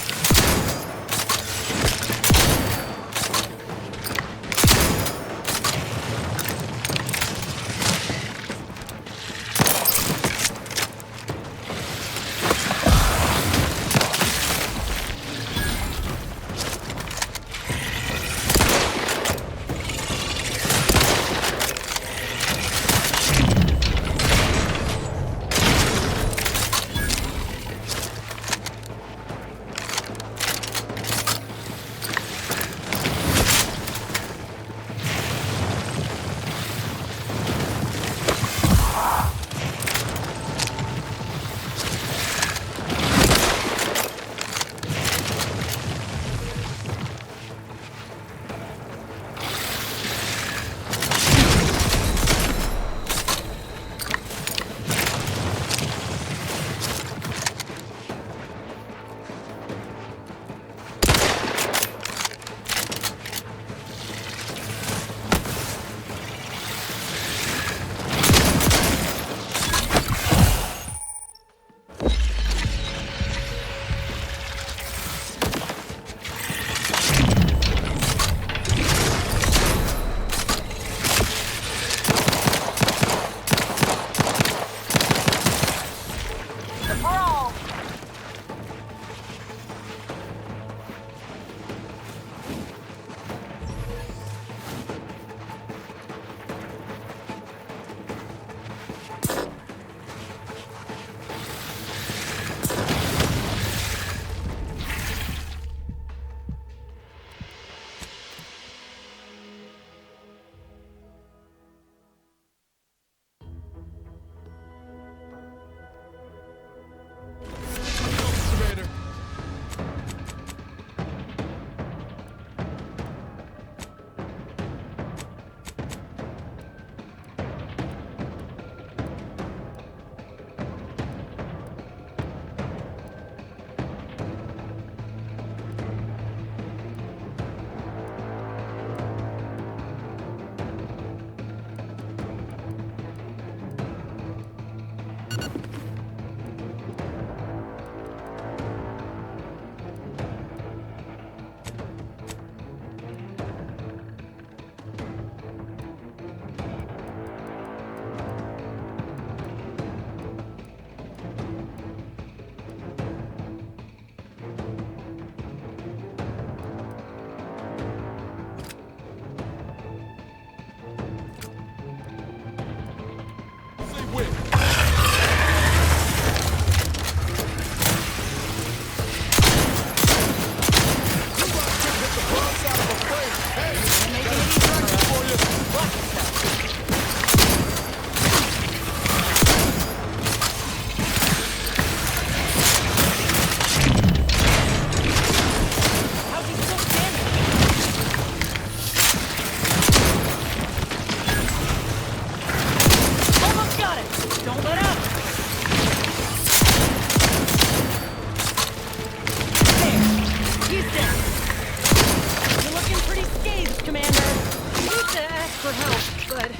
for help, but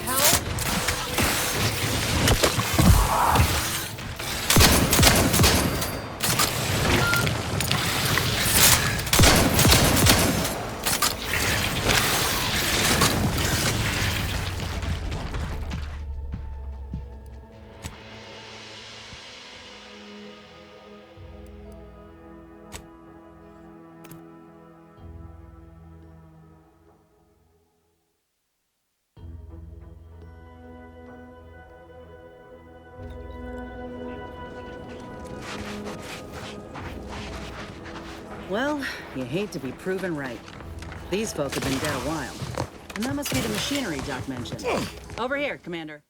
help? Well, you hate to be proven right. These folk have been dead a while. And that must be the machinery Doc mentioned. Over here, Commander.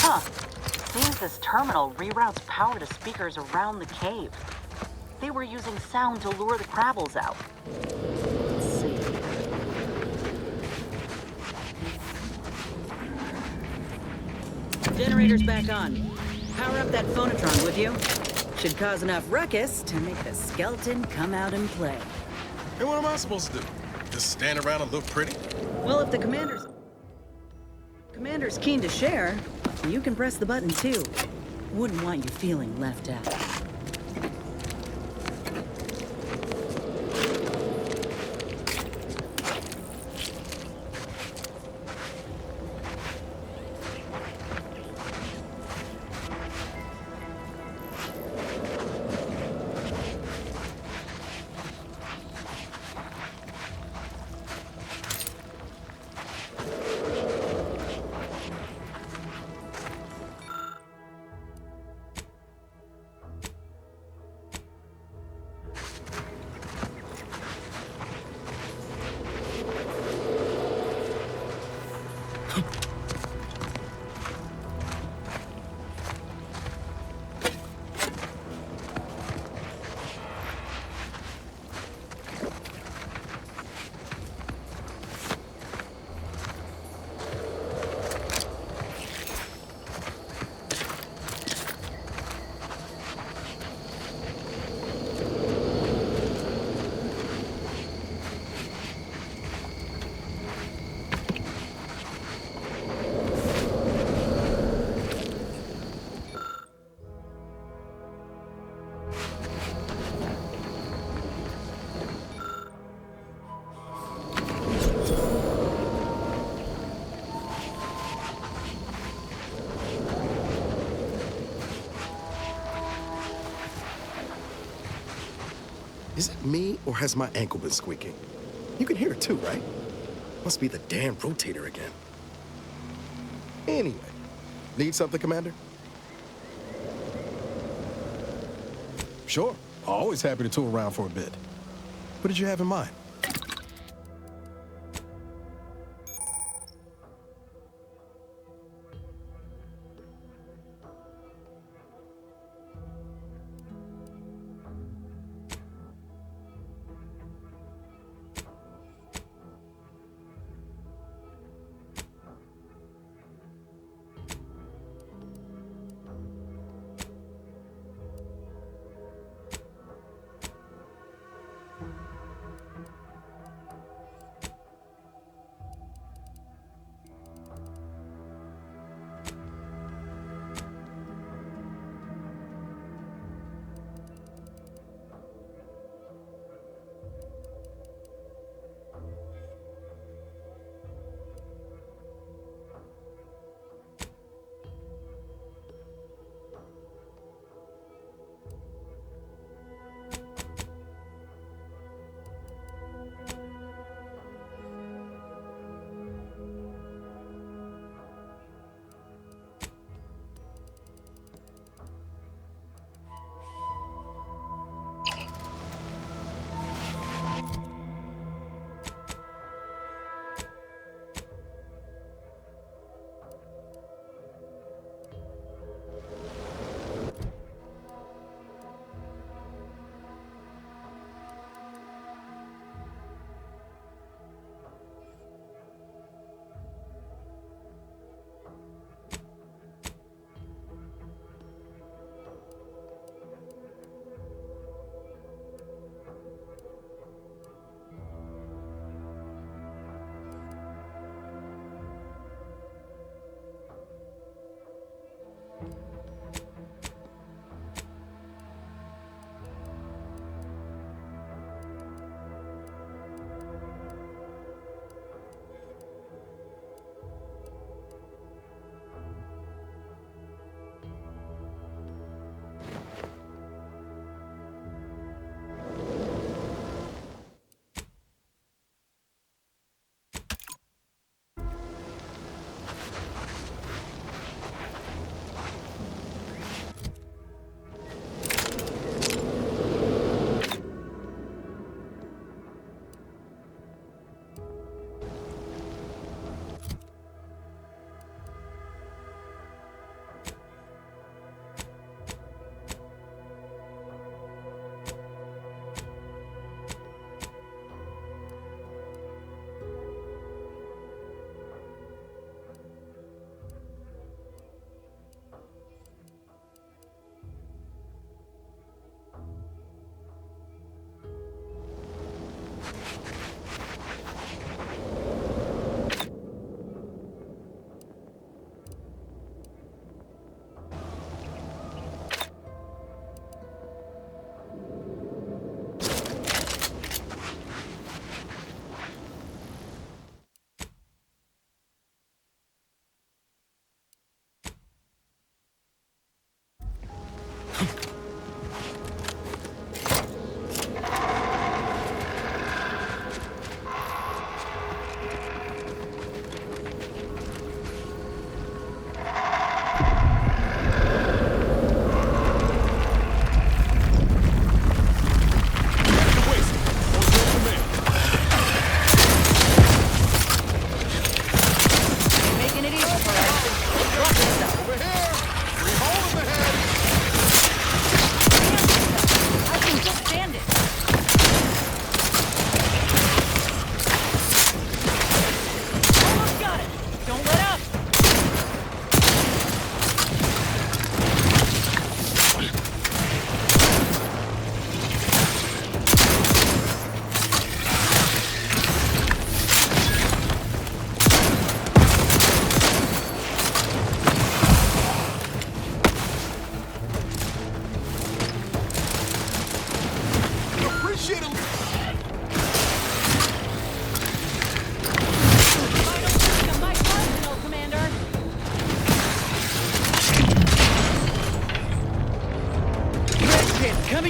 Huh. Seems this terminal reroutes power to speakers around the cave. They were using sound to lure the Crabbles out. Let's see. Generator's back on. Power up that phonotron, would you? Should cause enough ruckus to make the skeleton come out and play. Hey, what am I supposed to do? Just stand around and look pretty? Well, if the commander's keen to share, you can press the button too. Wouldn't want you feeling left out. Is it me, or has my ankle been squeaking? You can hear it too, right? Must be the damn rotator again. Anyway, need something, Commander? Sure, always happy to tour around for a bit. What did you have in mind?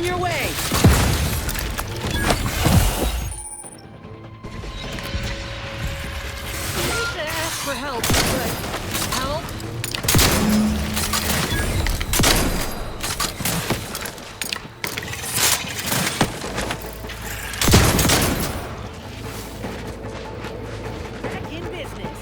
your way! I hate to ask for help, but help? Back in business.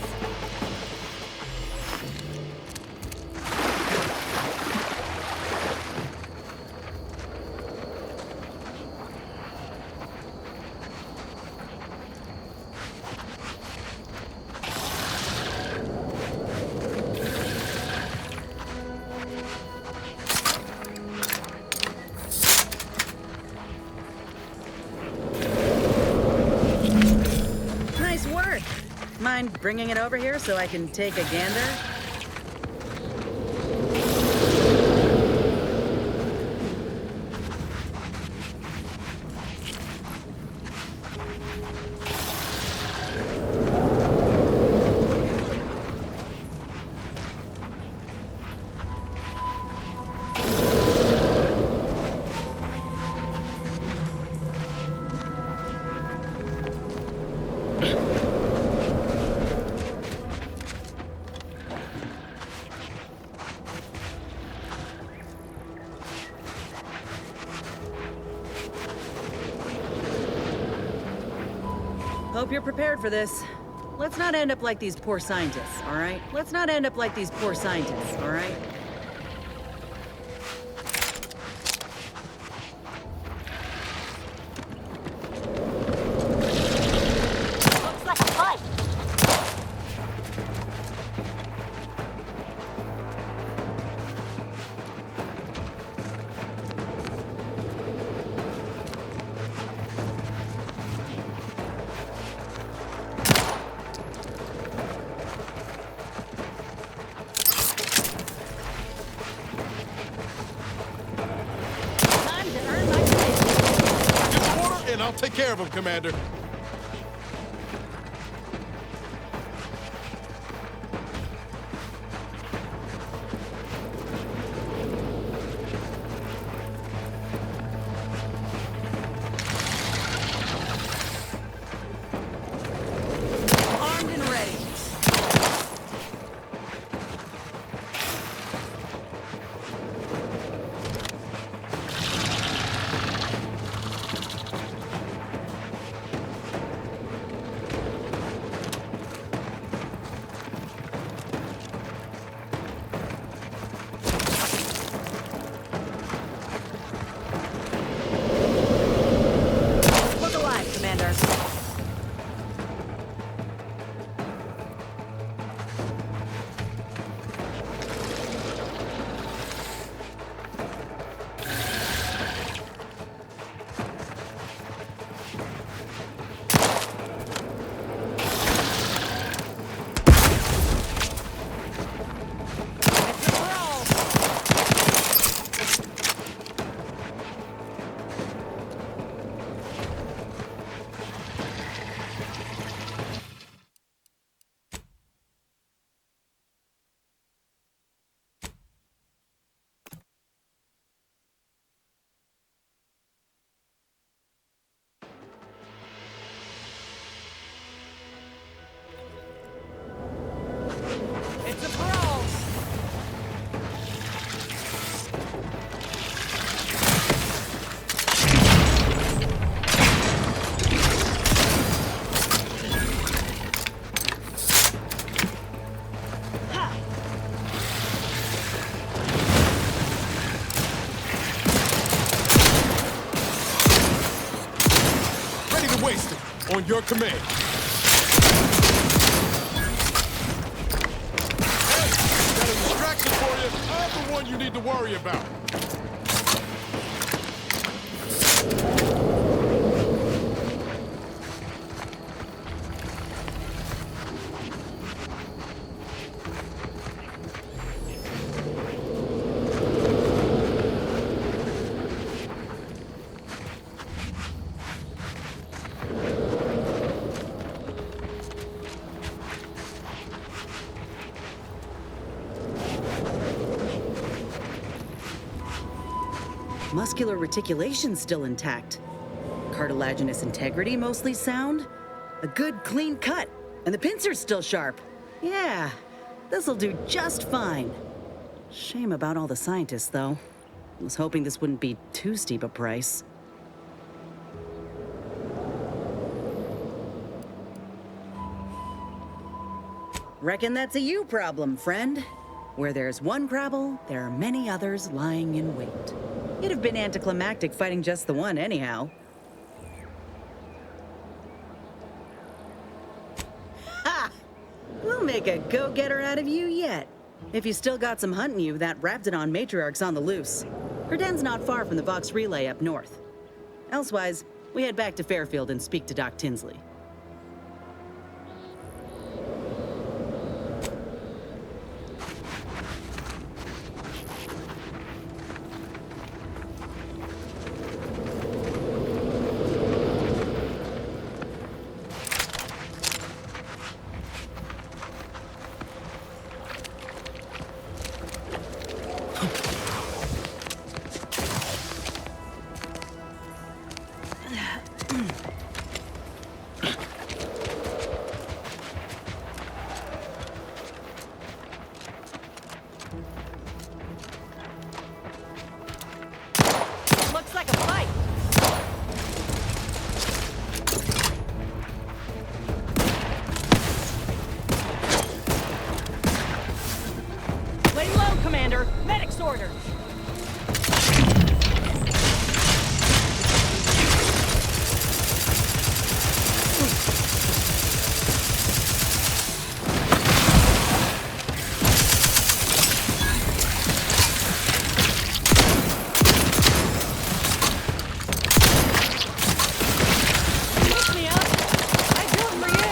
Nice work. Mind bringing it over here so I can take a gander? Hope you're prepared for this. Let's not end up like these poor scientists, all right? Let's not end up like these poor scientists, all right? Looks like a fight. Time to earn my commission. Give the order, and I'll take care of him, Commander. Armed and ready. Look alive, Commander. It's a brawl. Ready to waste it. On your command. Hey, got a distraction for you. I'm the one you need to worry about. Muscular reticulation's still intact. Cartilaginous integrity mostly sound. A good clean cut. And the pincer's still sharp. Yeah, this'll do just fine. Shame about all the scientists, though. I was hoping this wouldn't be too steep a price. Reckon that's a you problem, friend. Where there's one Crabble, there are many others lying in wait. It'd have been anticlimactic fighting just the one anyhow. Ha! We'll make a go-getter out of you yet. If you still got some hunting you, that Raptidon matriarch's on the loose. Her den's not far from the Vox Relay up north. Elsewise, we head back to Fairfield and speak to Doc Tinsley. Looks like a fight. Lay low, Commander! Medic's orders! Pick me up. I do it for you.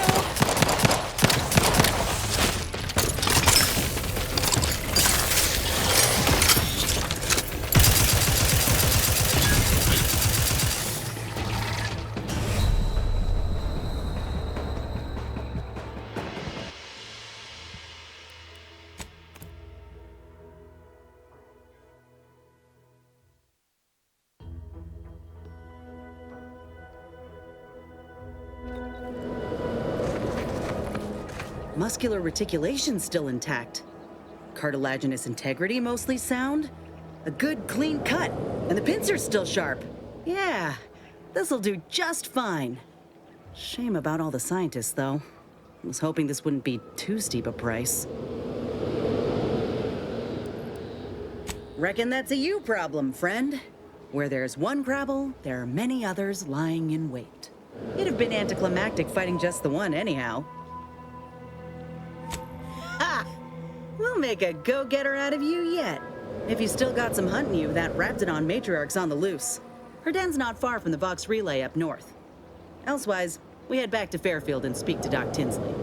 Muscular reticulation's still intact. Cartilaginous integrity mostly sound. A good clean cut. And the pincer's still sharp. Yeah, this'll do just fine. Shame about all the scientists, though. I was hoping this wouldn't be too steep a price. Reckon that's a you problem, friend. Where there's one Crabble, there are many others lying in wait. It'd have been anticlimactic fighting just the one anyhow. Ha! We'll make a go-getter out of you yet. If you still got some hunting you, that Raptidon matriarch's on the loose. Her den's not far from the Vox Relay up north. Elsewise, we head back to Fairfield and speak to Doc Tinsley.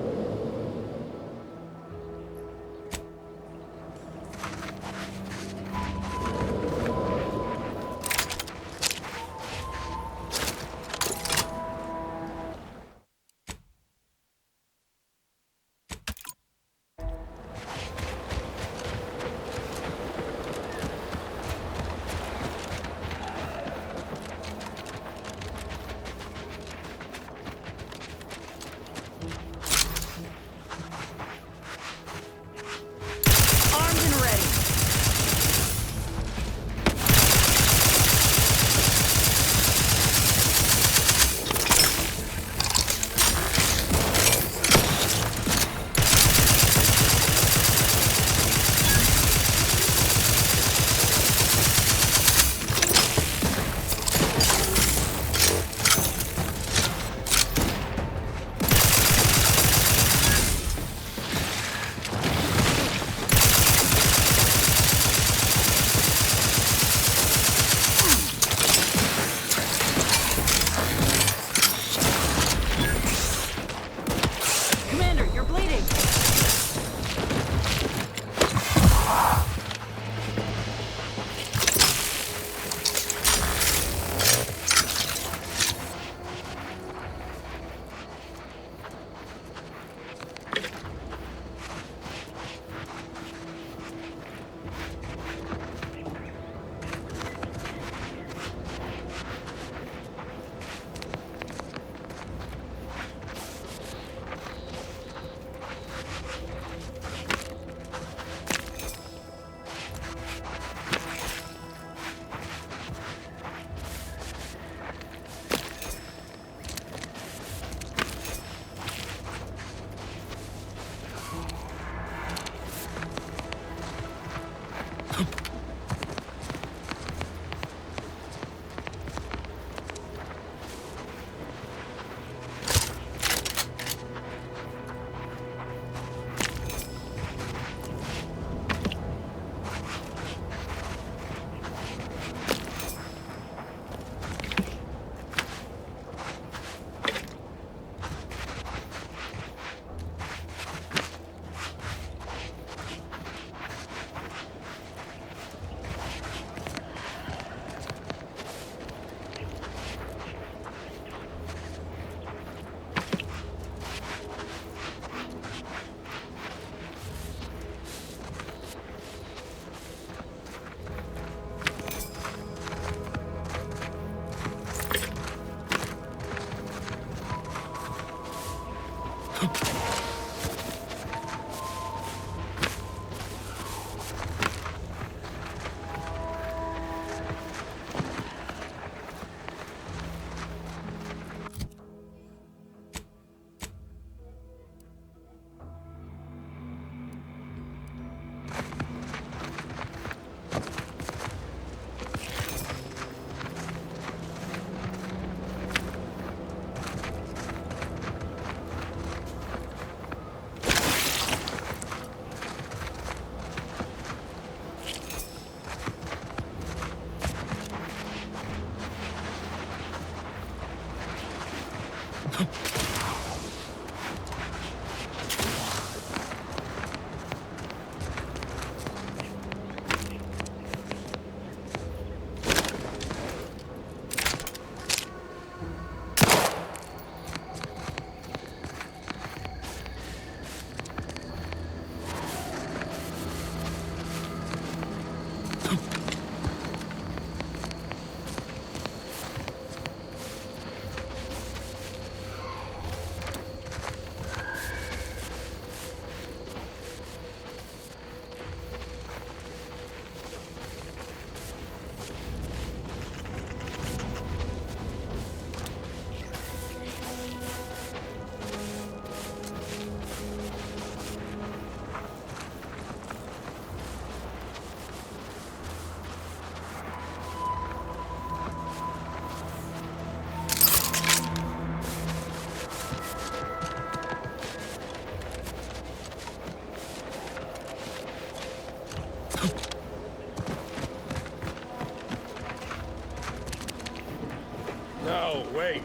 No, wait.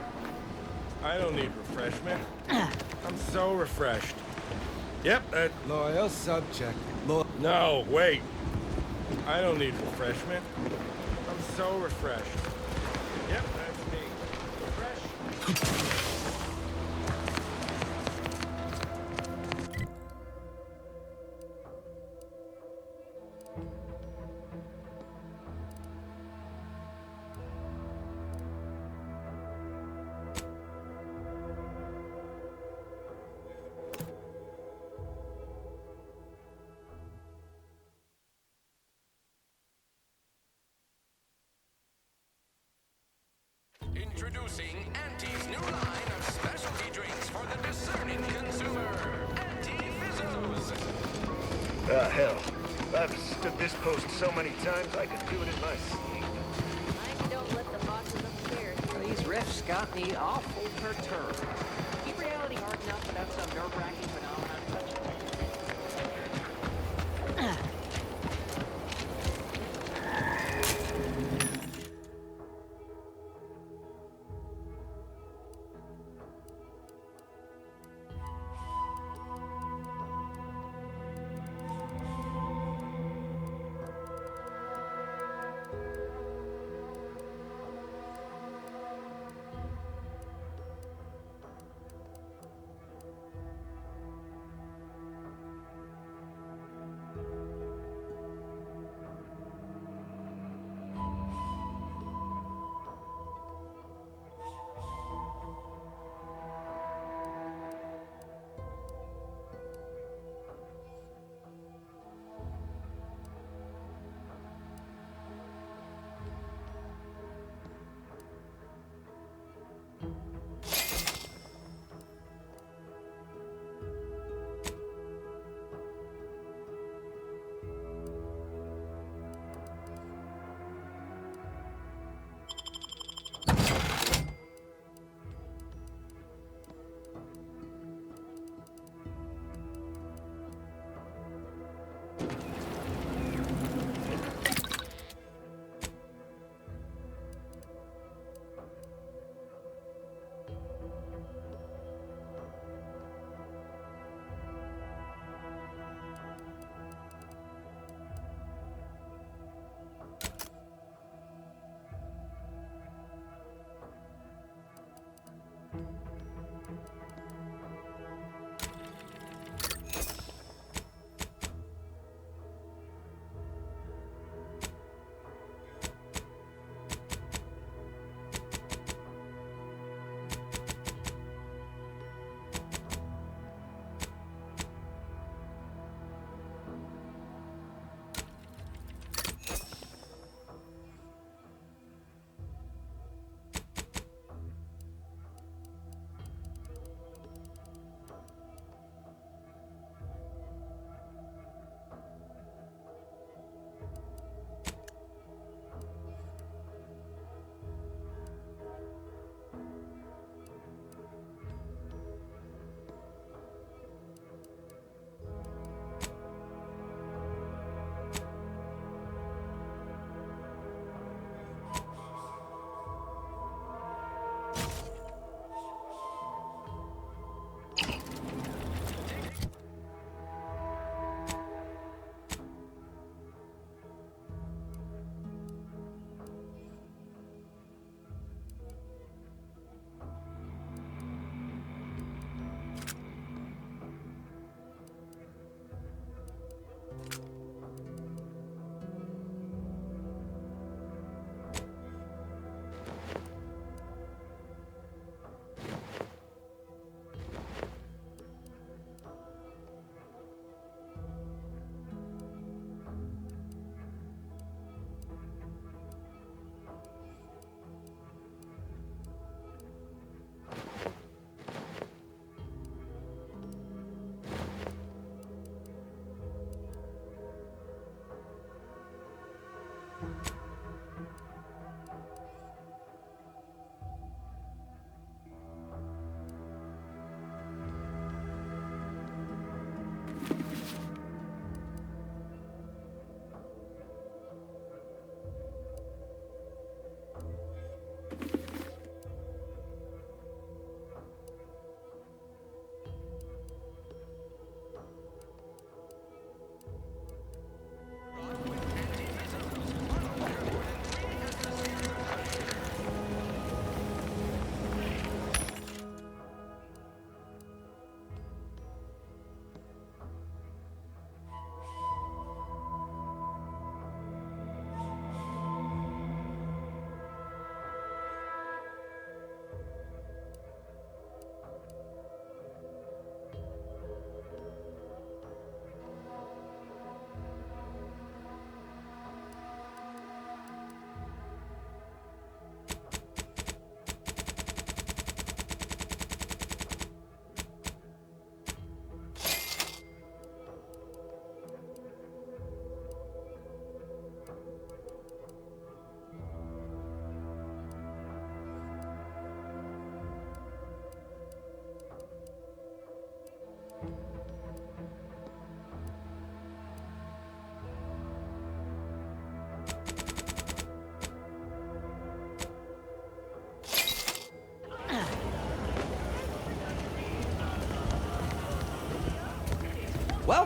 I don't need refreshment. I'm so refreshed. Yep, that... Loyal subject. No, wait. I don't need refreshment. I'm so refreshed. Yep, that's me. Refresh. Introducing Auntie's new line of specialty drinks for the discerning consumer. Anti-Fizzos. Ah, hell. I've stood this post so many times I could do it in my sleep. Don't let the boxes upstairs. These riffs got me awful perturbed. Keep reality hard enough without some nerve-wracking phenomenon touching it.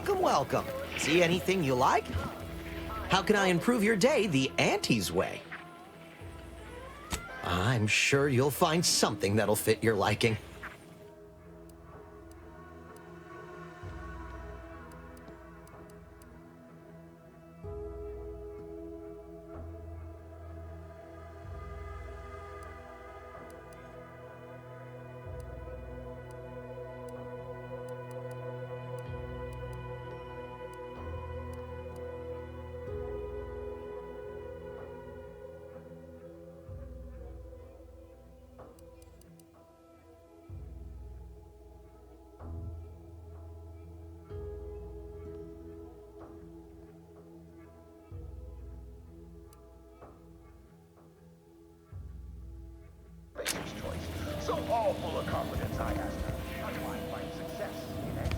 Welcome, welcome. See anything you like? How can I improve your day the Auntie's way? I'm sure you'll find something that'll fit your liking. So all full of confidence, I asked her, how do I find success in it?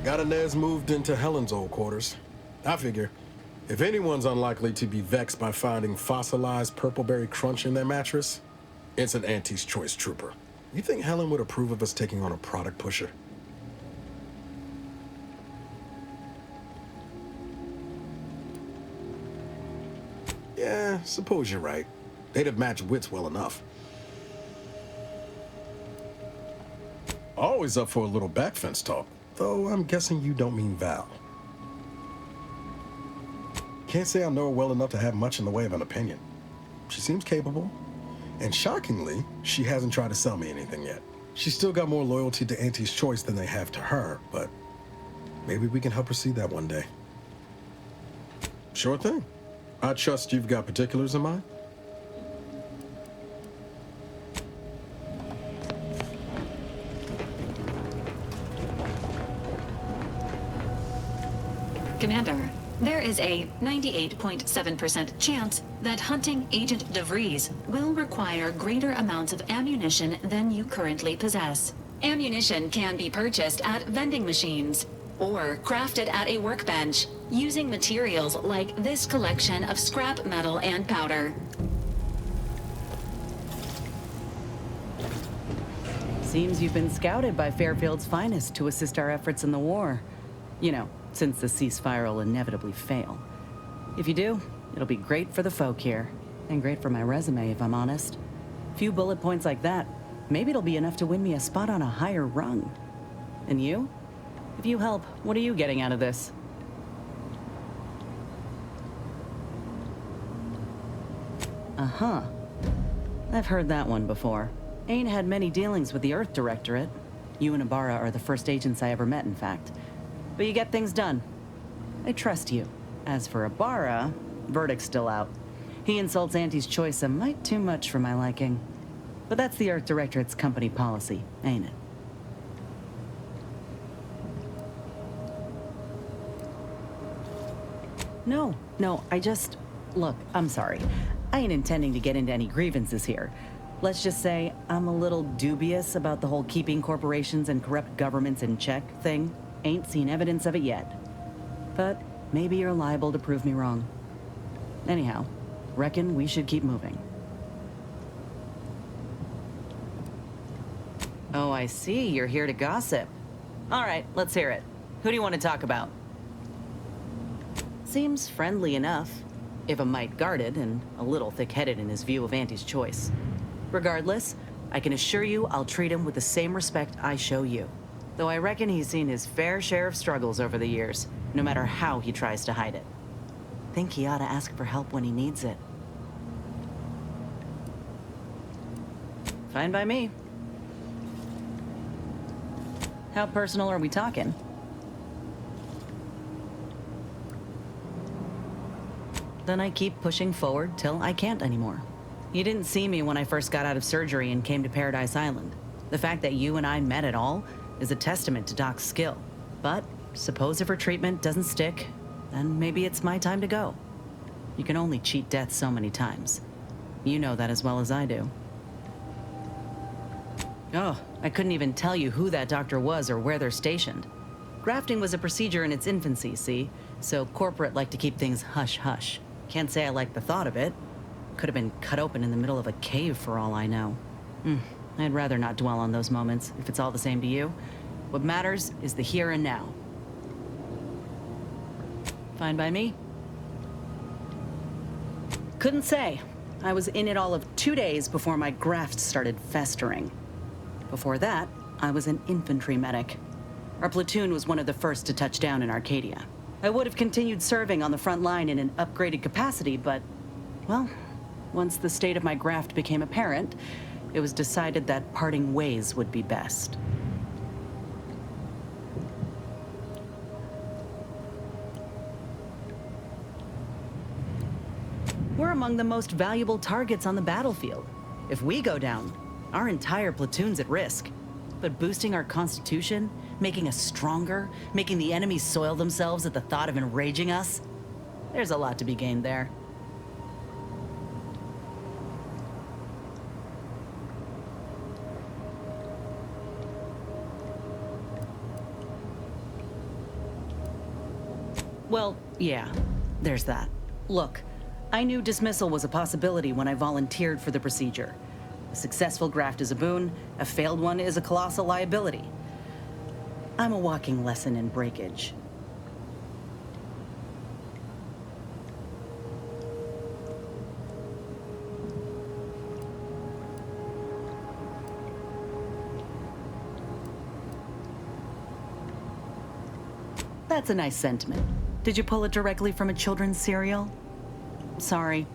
Got Inez moved into Helen's old quarters. I figure, if anyone's unlikely to be vexed by finding fossilized purpleberry crunch in their mattress, it's an Auntie's Choice trooper. You think Helen would approve of us taking on a product pusher? Yeah, suppose you're right. They'd have matched wits well enough. Always up for a little back fence talk, though I'm guessing you don't mean Val. Can't say I know her well enough to have much in the way of an opinion. She seems capable, and shockingly, she hasn't tried to sell me anything yet. She's still got more loyalty to Auntie's choice than they have to her, but maybe we can help her see that one day. Sure thing. I trust you've got particulars in mind? Commander, there is a 98.7% chance that hunting Agent DeVries will require greater amounts of ammunition than you currently possess. Ammunition can be purchased at vending machines or crafted at a workbench using materials like this collection of scrap metal and powder. Seems you've been scouted by Fairfield's finest to assist our efforts in the war. You know, since the ceasefire will inevitably fail. If you do, it'll be great for the folk here. And great for my resume, if I'm honest. Few bullet points like that, maybe it'll be enough to win me a spot on a higher rung. And you? If you help, what are you getting out of this? Uh-huh. I've heard that one before. Ain't had many dealings with the Earth Directorate. You and Ibarra are the first agents I ever met, in fact. But you get things done. I trust you. As for Ibarra, verdict's still out. He insults Auntie's choice a mite too much for my liking. But that's the Earth Directorate's company policy, ain't it? No, look, I'm sorry. I ain't intending to get into any grievances here. Let's just say I'm a little dubious about the whole keeping corporations and corrupt governments in check thing. Ain't seen evidence of it yet. But maybe you're liable to prove me wrong. Anyhow, reckon we should keep moving. Oh, I see. You're here to gossip. All right, let's hear it. Who do you want to talk about? Seems friendly enough, if a mite guarded and a little thick-headed in his view of Auntie's choice. Regardless, I can assure you I'll treat him with the same respect I show you. Though I reckon he's seen his fair share of struggles over the years, no matter how he tries to hide it. Think he ought to ask for help when he needs it. Fine by me. How personal are we talking? Then I keep pushing forward till I can't anymore. You didn't see me when I first got out of surgery and came to Paradise Island. The fact that you and I met at all is a testament to Doc's skill. But suppose if her treatment doesn't stick, then maybe it's my time to go. You can only cheat death so many times. You know that as well as I do. Oh, I couldn't even tell you who that doctor was or where they're stationed. Grafting was a procedure in its infancy, see? So corporate like to keep things hush-hush. Can't say I like the thought of it. Could have been cut open in the middle of a cave for all I know. I'd rather not dwell on those moments, if it's all the same to you. What matters is the here and now. Fine by me. Couldn't say. I was in it all of 2 days before my graft started festering. Before that, I was an infantry medic. Our platoon was one of the first to touch down in Arcadia. I would have continued serving on the front line in an upgraded capacity, but, well, once the state of my graft became apparent, it was decided that parting ways would be best. We're among the most valuable targets on the battlefield. If we go down, our entire platoon's at risk. But boosting our constitution, making us stronger, making the enemy soil themselves at the thought of enraging us, there's a lot to be gained there. Well, yeah, there's that. Look, I knew dismissal was a possibility when I volunteered for the procedure. A successful graft is a boon, a failed one is a colossal liability. I'm a walking lesson in breakage. That's a nice sentiment. Did you pull it directly from a children's serial? Sorry.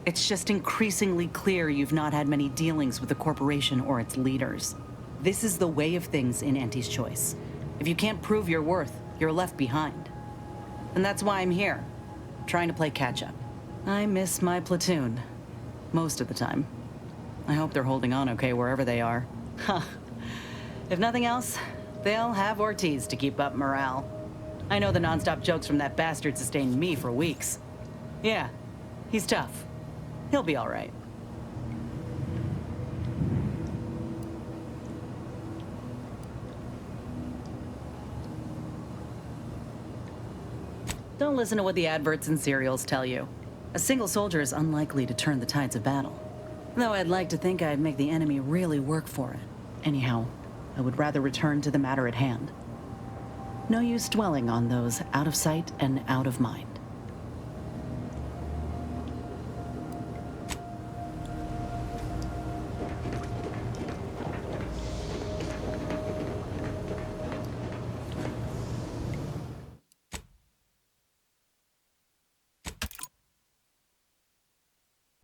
It's just increasingly clear you've not had many dealings with the corporation or its leaders. This is the way of things in Auntie's Choice. If you can't prove your worth, you're left behind. And that's why I'm here, trying to play catch-up. I miss my platoon, most of the time. I hope they're holding on okay wherever they are. Huh. If nothing else, they'll have Ortiz to keep up morale. I know the nonstop jokes from that bastard sustained me for weeks. Yeah, he's tough. He'll be all right. Don't listen to what the adverts and serials tell you. A single soldier is unlikely to turn the tides of battle. Though I'd like to think I'd make the enemy really work for it. Anyhow, I would rather return to the matter at hand. No use dwelling on those out of sight and out of mind.